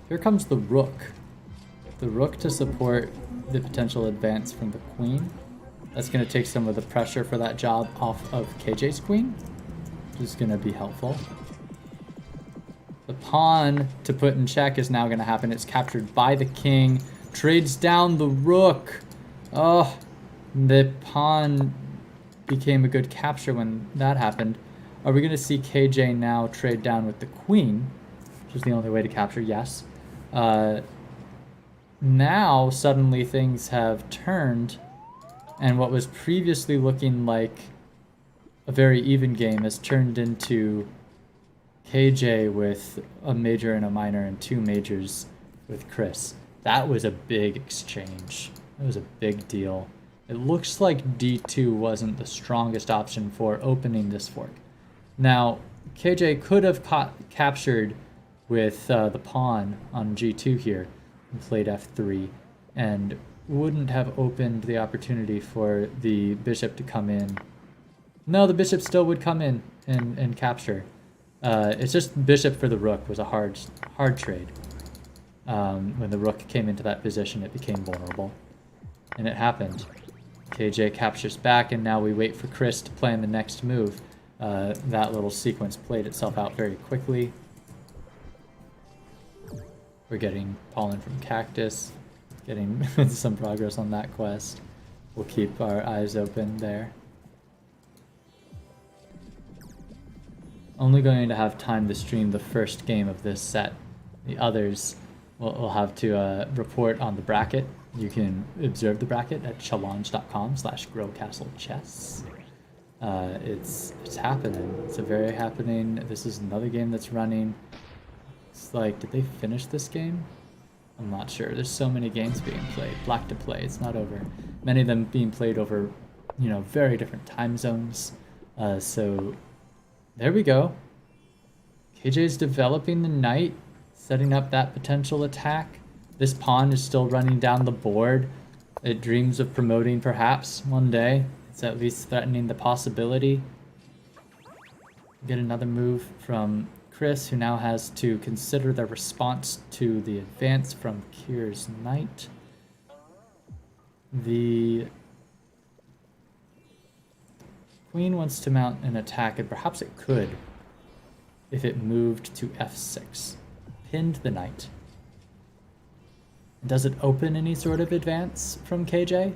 Here comes the rook. The rook to support the potential advance from the queen. That's going to take some of the pressure for that job off of KJ's queen, which is going to be helpful. The pawn to put in check is now going to happen. It's captured by the king. trades down the rook. Oh, the pawn became a good capture when that happened. Are we going to see KJ now trade down with the queen, which is the only way to capture? Yes. Now suddenly things have turned, and what was previously looking like a very even game has turned into KJ with a major and a minor and 2 majors with Chris. That was a big exchange. That was a big deal. It looks like D2 wasn't the strongest option for opening this fork. Now, KJ could have captured with the pawn on G2 here and played F3 and wouldn't have opened the opportunity for the bishop to come in. No, the bishop still would come in and capture. It's just bishop for the rook was a hard trade. When the rook came into that position, it became vulnerable. And it happened. KJ captures back, and now we wait for Chris to plan the next move. That little sequence played itself out very quickly. We're getting pollen from Cactus, getting some progress on that quest. We'll keep our eyes open there. Only going to have time to stream the first game of this set. The others we'll have to report on the bracket. You can observe the bracket at challenge.com/growcastlechess. It's happening. It's a very happening. This is another game that's running. It's like, did they finish this game? I'm not sure. There's so many games being played. Black to play. It's not over. Many of them being played over, very different time zones. So there we go. KJ's developing the knight, setting up that potential attack. This pawn is still running down the board. It dreams of promoting perhaps one day. It's at least threatening the possibility. Get another move from Chris, who now has to consider the response to the advance from Kier's knight. The queen wants to mount an attack, and perhaps it could if it moved to f6. Pinned the knight. Does it open any sort of advance from KJ?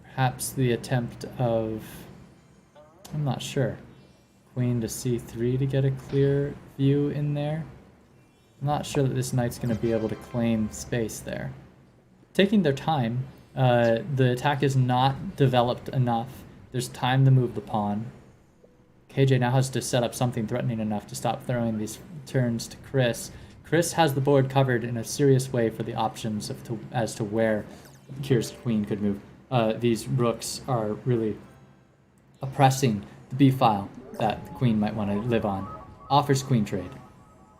Perhaps the attempt of... I'm not sure. Queen to c3 to get a clear view in there. I'm not sure that this knight's going to be able to claim space there. Taking their time. The attack is not developed enough. There's time to move the pawn. KJ now has to set up something threatening enough to stop throwing these turns to Chris. Chris has the board covered in a serious way for the options as to where Kier's queen could move. These rooks are really oppressing the b file that the queen might want to live on. Offers queen trade.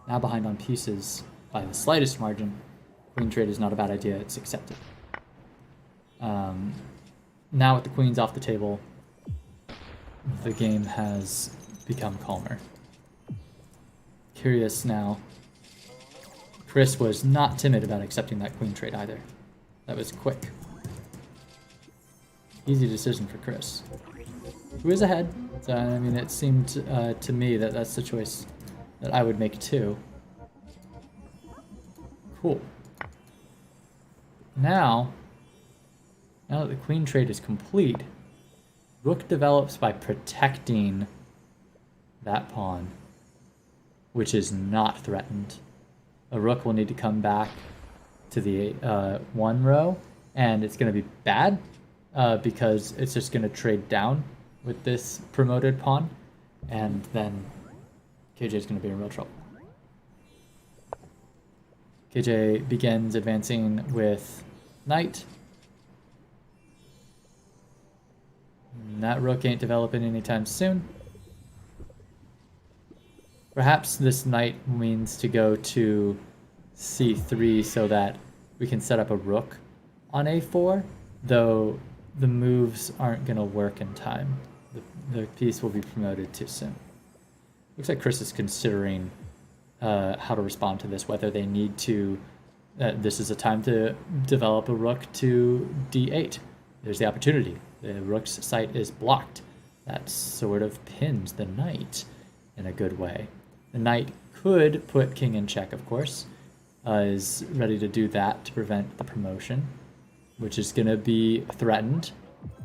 Now behind on pieces by the slightest margin. Queen trade is not a bad idea, it's accepted. Now with the queens off the table, the game has become calmer. Curious now. Chris was not timid about accepting that queen trade either. That was quick. Easy decision for Chris, who is ahead. So, I mean, it seemed to me that that's the choice that I would make too. Cool. Now that the queen trade is complete, rook develops by protecting that pawn, which is not threatened. A rook will need to come back to the 1 row, and it's going to be bad because it's just going to trade down with this promoted pawn, and then KJ is going to be in real trouble. KJ begins advancing with knight. And that rook ain't developing anytime soon. Perhaps this knight means to go to c3 so that we can set up a rook on a4, though the moves aren't going to work in time. The piece will be promoted too soon. Looks like Chris is considering how to respond to this, whether they need to... this is a time to develop a rook to d8. There's the opportunity. The rook's site is blocked. That sort of pins the knight in a good way. The knight could put king in check, of course. is ready to do that to prevent the promotion, which is going to be threatened.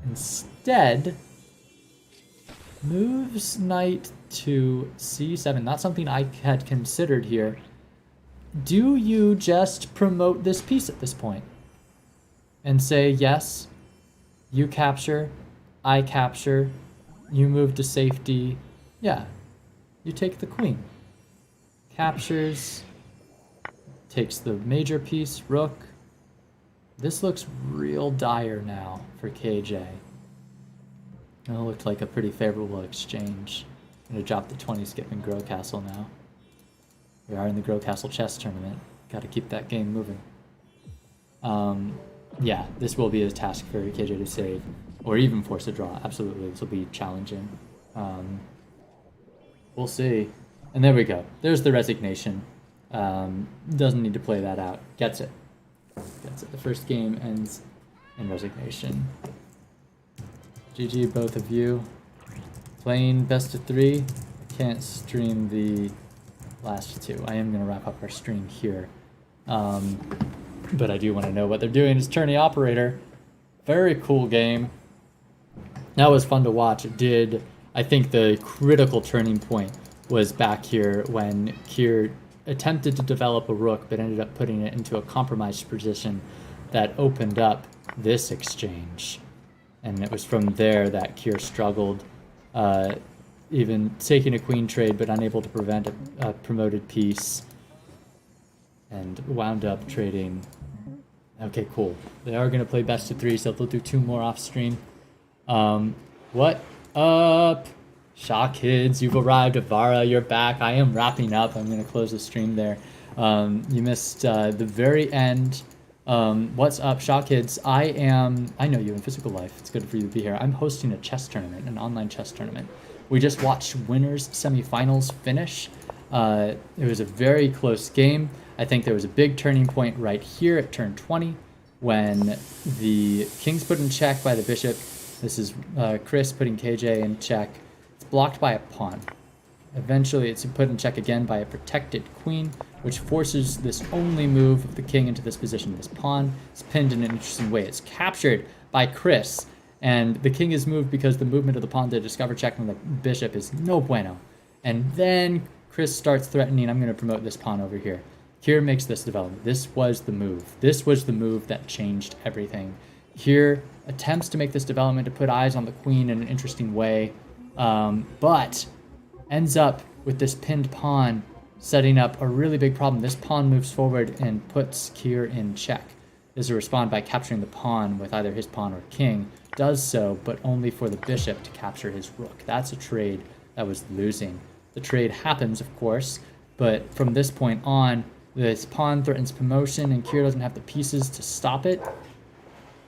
Instead, moves knight to c7. Not something I had considered here. Do you just promote this piece at this point and say, yes, you capture, I capture, you move to safety? Yeah, you take the queen. Captures, takes the major piece, rook. This looks real dire now for KJ. It looked like a pretty favorable exchange. I'm gonna drop the 20 skip and grow castle now. We are in the grow castle chess tournament. Gotta keep that game moving. Yeah, this will be a task for KJ to save, or even force a draw. Absolutely, this will be challenging. We'll see. And there we go. There's the resignation. Doesn't need to play that out. Gets it. Gets it. The first game ends in resignation. GG, both of you. Playing best of 3. Can't stream the last 2. I am going to wrap up our stream here. But I do want to know what they're doing as tourney operator. Very cool game. That was fun to watch. It did. I think the critical turning point was back here when Kier attempted to develop a rook but ended up putting it into a compromised position that opened up this exchange. And it was from there that Kier struggled, even taking a queen trade but unable to prevent a promoted piece, and wound up trading. Okay, cool. They are going to play best of 3, so they'll do 2 more off stream. What up? Shaw Kids, you've arrived. Avara, you're back. I am wrapping up. I'm going to close the stream there. You missed the very end. What's up, Shaw Kids? I know you in physical life. It's good for you to be here. I'm hosting a chess tournament, an online chess tournament. We just watched winners semifinals finish. It was a very close game. I think there was a big turning point right here at turn 20 when the king's put in check by the bishop. This is Chris putting KJ in check. It's blocked by a pawn. Eventually it's put in check again by a protected queen, which forces this only move of the king into this position. This pawn is pinned in an interesting way. It's captured by Chris, and the king is moved because the movement of the pawn to discover check on the bishop is no bueno. And then Chris starts threatening, I'm going to promote this pawn over here. Kier makes this development. This was the move. This was the move that changed everything. Kier attempts to make this development to put eyes on the queen in an interesting way, but ends up with this pinned pawn setting up a really big problem. This pawn moves forward and puts Kier in check. This is a respond by capturing the pawn with either his pawn or king. Does so, but only for the bishop to capture his rook. That's a trade that was losing. The trade happens, of course, but from this point on, this pawn threatens promotion, and Kier doesn't have the pieces to stop it.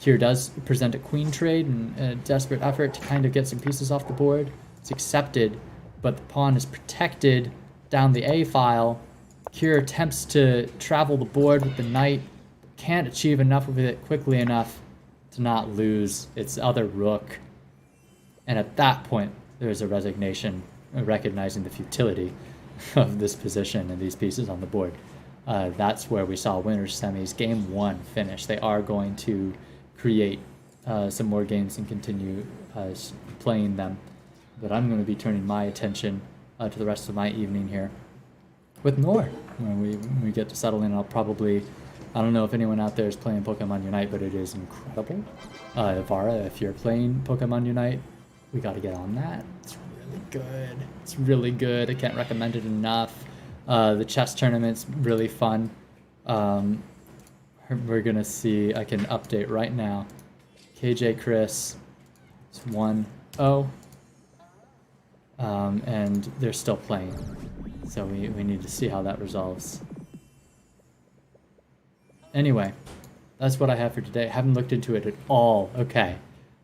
Kier does present a queen trade in a desperate effort to kind of get some pieces off the board. It's accepted, but the pawn is protected down the A file. Kier attempts to travel the board with the knight, can't achieve enough of it quickly enough to not lose its other rook. And at that point, there's a resignation, recognizing the futility of this position and these pieces on the board. That's where we saw winners semis. Game 1 finish. They are going to create some more games and continue playing them. But I'm going to be turning my attention to the rest of my evening here with Nor. When we get to settle in, I'll probably... I don't know if anyone out there is playing Pokemon Unite, but it is incredible. Ivara, if you're playing Pokemon Unite, we got to get on that. It's really good. It's really good. I can't recommend it enough. The chess tournament's really fun. We're going to see... I can update right now. KJ Chris, it's 1-0. And they're still playing. So we need to see how that resolves. Anyway, that's what I have for today. I haven't looked into it at all. Okay.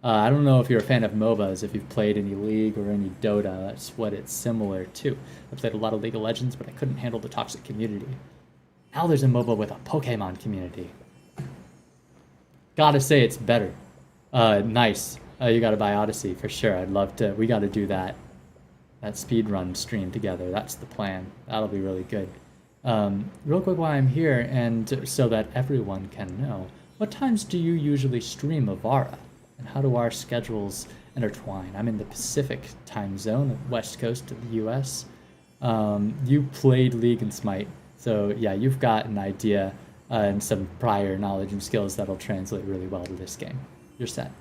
I don't know if you're a fan of MOBAs, if you've played any League or any Dota. That's what it's similar to. I played a lot of League of Legends, but I couldn't handle the toxic community. Now there's a MOBA with a Pokemon community. Gotta say it's better. Nice. You gotta buy Odyssey for sure. I'd love to. We gotta do that speedrun stream together. That's the plan. That'll be really good. Real quick while I'm here, and so that everyone can know, what times do you usually stream Avara? And how do our schedules intertwine? I'm in the Pacific time zone, west coast of the US. You played League and Smite, so yeah, you've got an idea and some prior knowledge and skills that'll translate really well to this game. You're set.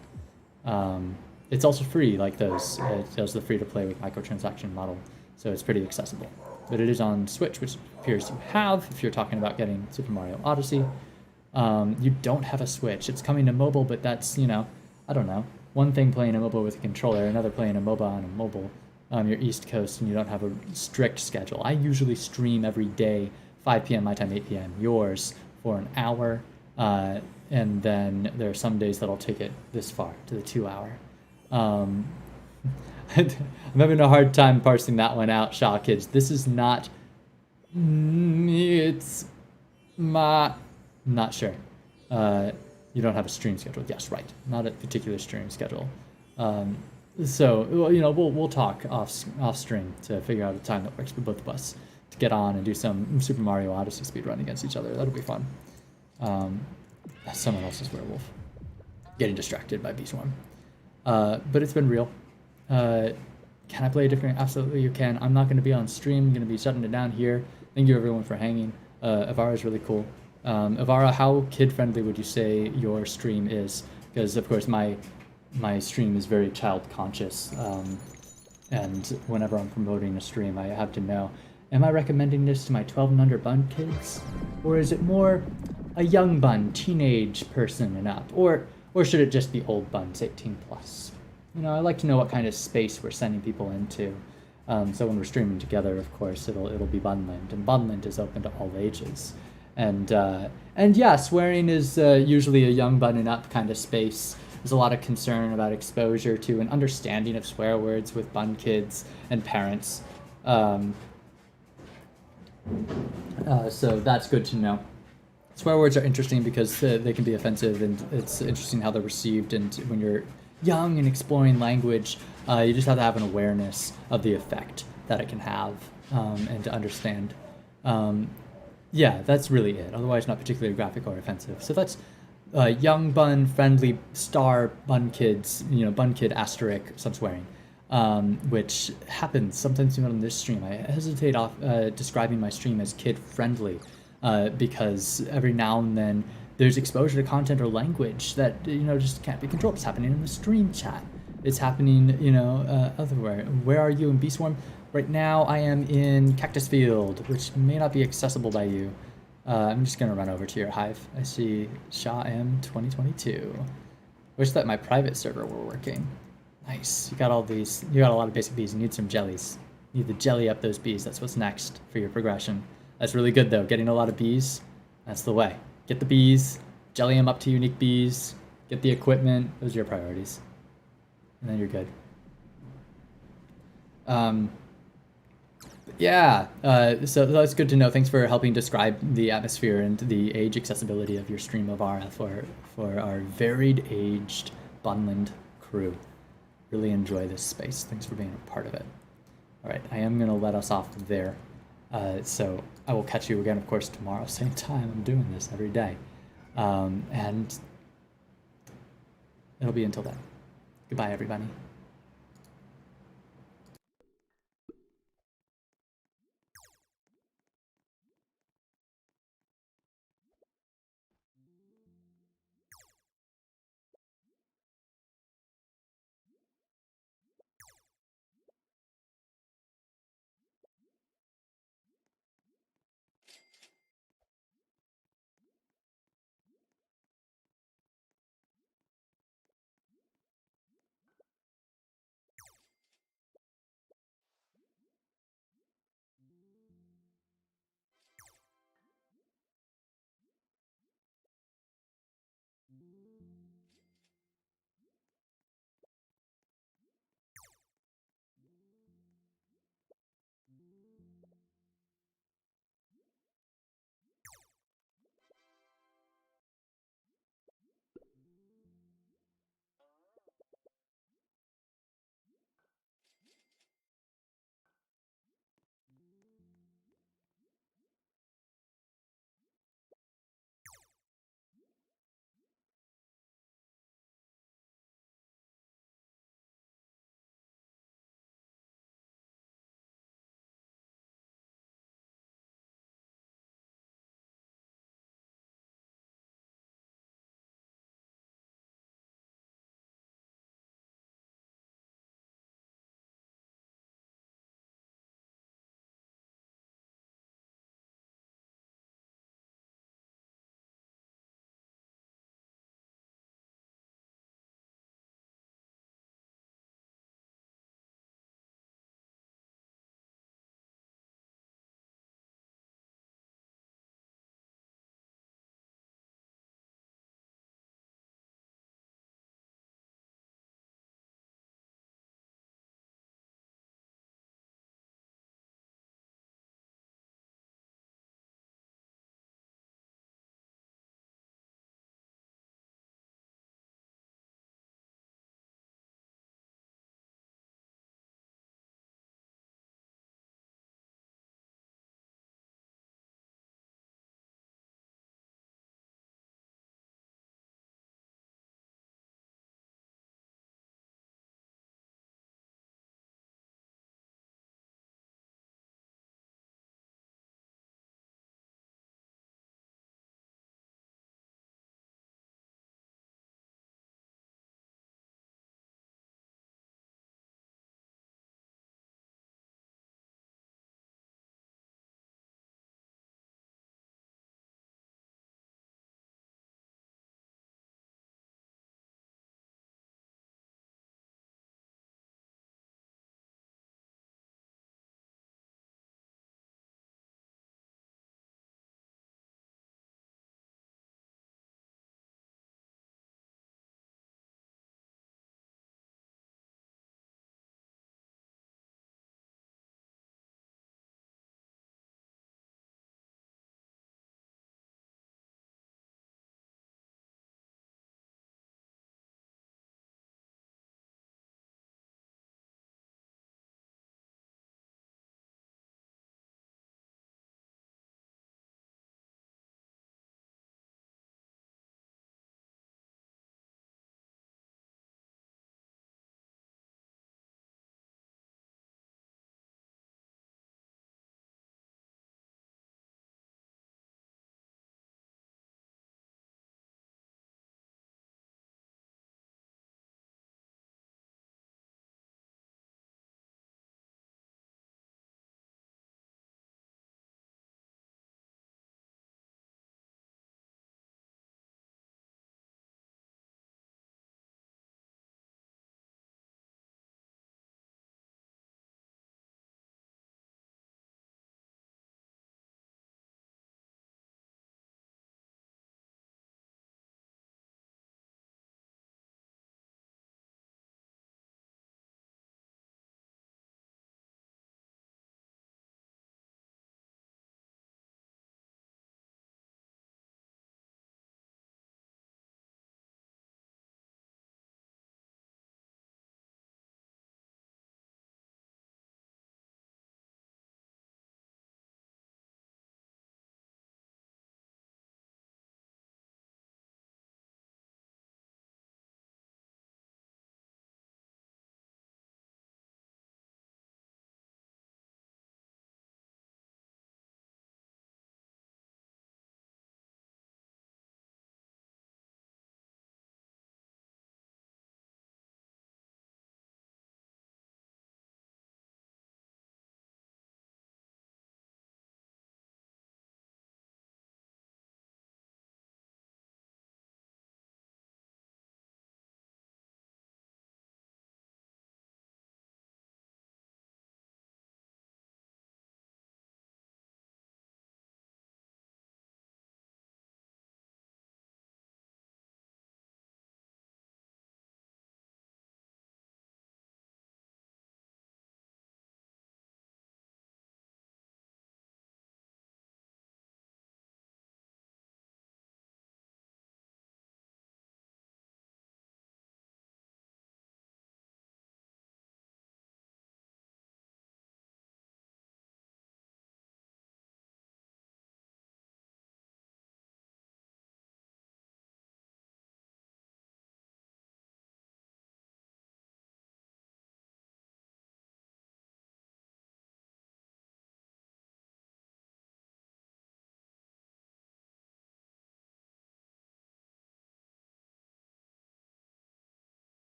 It's also free, like those. It does the free-to-play with microtransaction model, so it's pretty accessible. But it is on Switch, which appears you have if you're talking about getting Super Mario Odyssey. You don't have a Switch. It's coming to mobile, but that's, you know, I don't know. One thing playing a mobile with a controller, another playing a MOBA on a mobile. You're East Coast and you don't have a strict schedule. I usually stream every day, 5 p.m. my time, 8 p.m. yours, for an hour. And then there are some days that I'll take it this far, to the 2 hour. I'm having a hard time parsing that one out, Shaw Kids. This is not... It's... Not sure. You don't have a stream schedule. Yes, right. Not a particular stream schedule. So, well, you know, we'll talk off stream to figure out a time that works for both of us to get on and do some Super Mario Odyssey speedrun against each other. That'll be fun. Someone else's werewolf. Getting distracted by Beeswarm. But it's been real. Can I play different? Absolutely you can. I'm not going to be on stream. I'm going to be shutting it down here. Thank you everyone for hanging. Avara is really cool. Avara, how kid-friendly would you say your stream is? Because, of course, my stream is very child-conscious. And whenever I'm promoting a stream, I have to know, am I recommending this to my 12 and under bun kids? Or is it more a young bun, teenage person and up? Or should it just be old buns, 18 plus? You know, I like to know what kind of space we're sending people into. So when we're streaming together, of course, it'll be Bunland, and Bunland is open to all ages. And yeah, swearing is usually a young bun and up kind of space. There's a lot of concern about exposure to and understanding of swear words with bun kids and parents. So that's good to know. Swear words are interesting because they can be offensive, and it's interesting how they're received. And when you're young and exploring language, you just have to have an awareness of the effect that it can have, and to understand. Yeah, that's really it. Otherwise, not particularly graphic or offensive. So that's young bun, friendly star bun kids, you know, bun kid asterisk, some swearing, which happens sometimes even on this stream. I hesitate off describing my stream as kid friendly. Because every now and then there's exposure to content or language that, you know, just can't be controlled. It's happening in the stream chat. It's happening, you know, elsewhere. Where are you in Beeswarm? Right now I am in Cactus Field, which may not be accessible by you. I'm just gonna run over to your hive. I see Shaw M 2022. Wish that my private server were working. Nice. You got all these. You got a lot of basic bees. You need some jellies. You need to jelly up those bees. That's what's next for your progression. That's really good though. Getting a lot of bees, that's the way. Get the bees, jelly them up to unique bees, get the equipment. Those are your priorities, and then you're good. Yeah. So that's good to know. Thanks for helping describe the atmosphere and the age accessibility of your stream of Ara for our varied aged Bunland crew. Really enjoy this space. Thanks for being a part of it. All right, I am gonna let us off there. So I will catch you again, of course, tomorrow, same time. I'm doing this every day. And it'll be until then. Goodbye, everybody.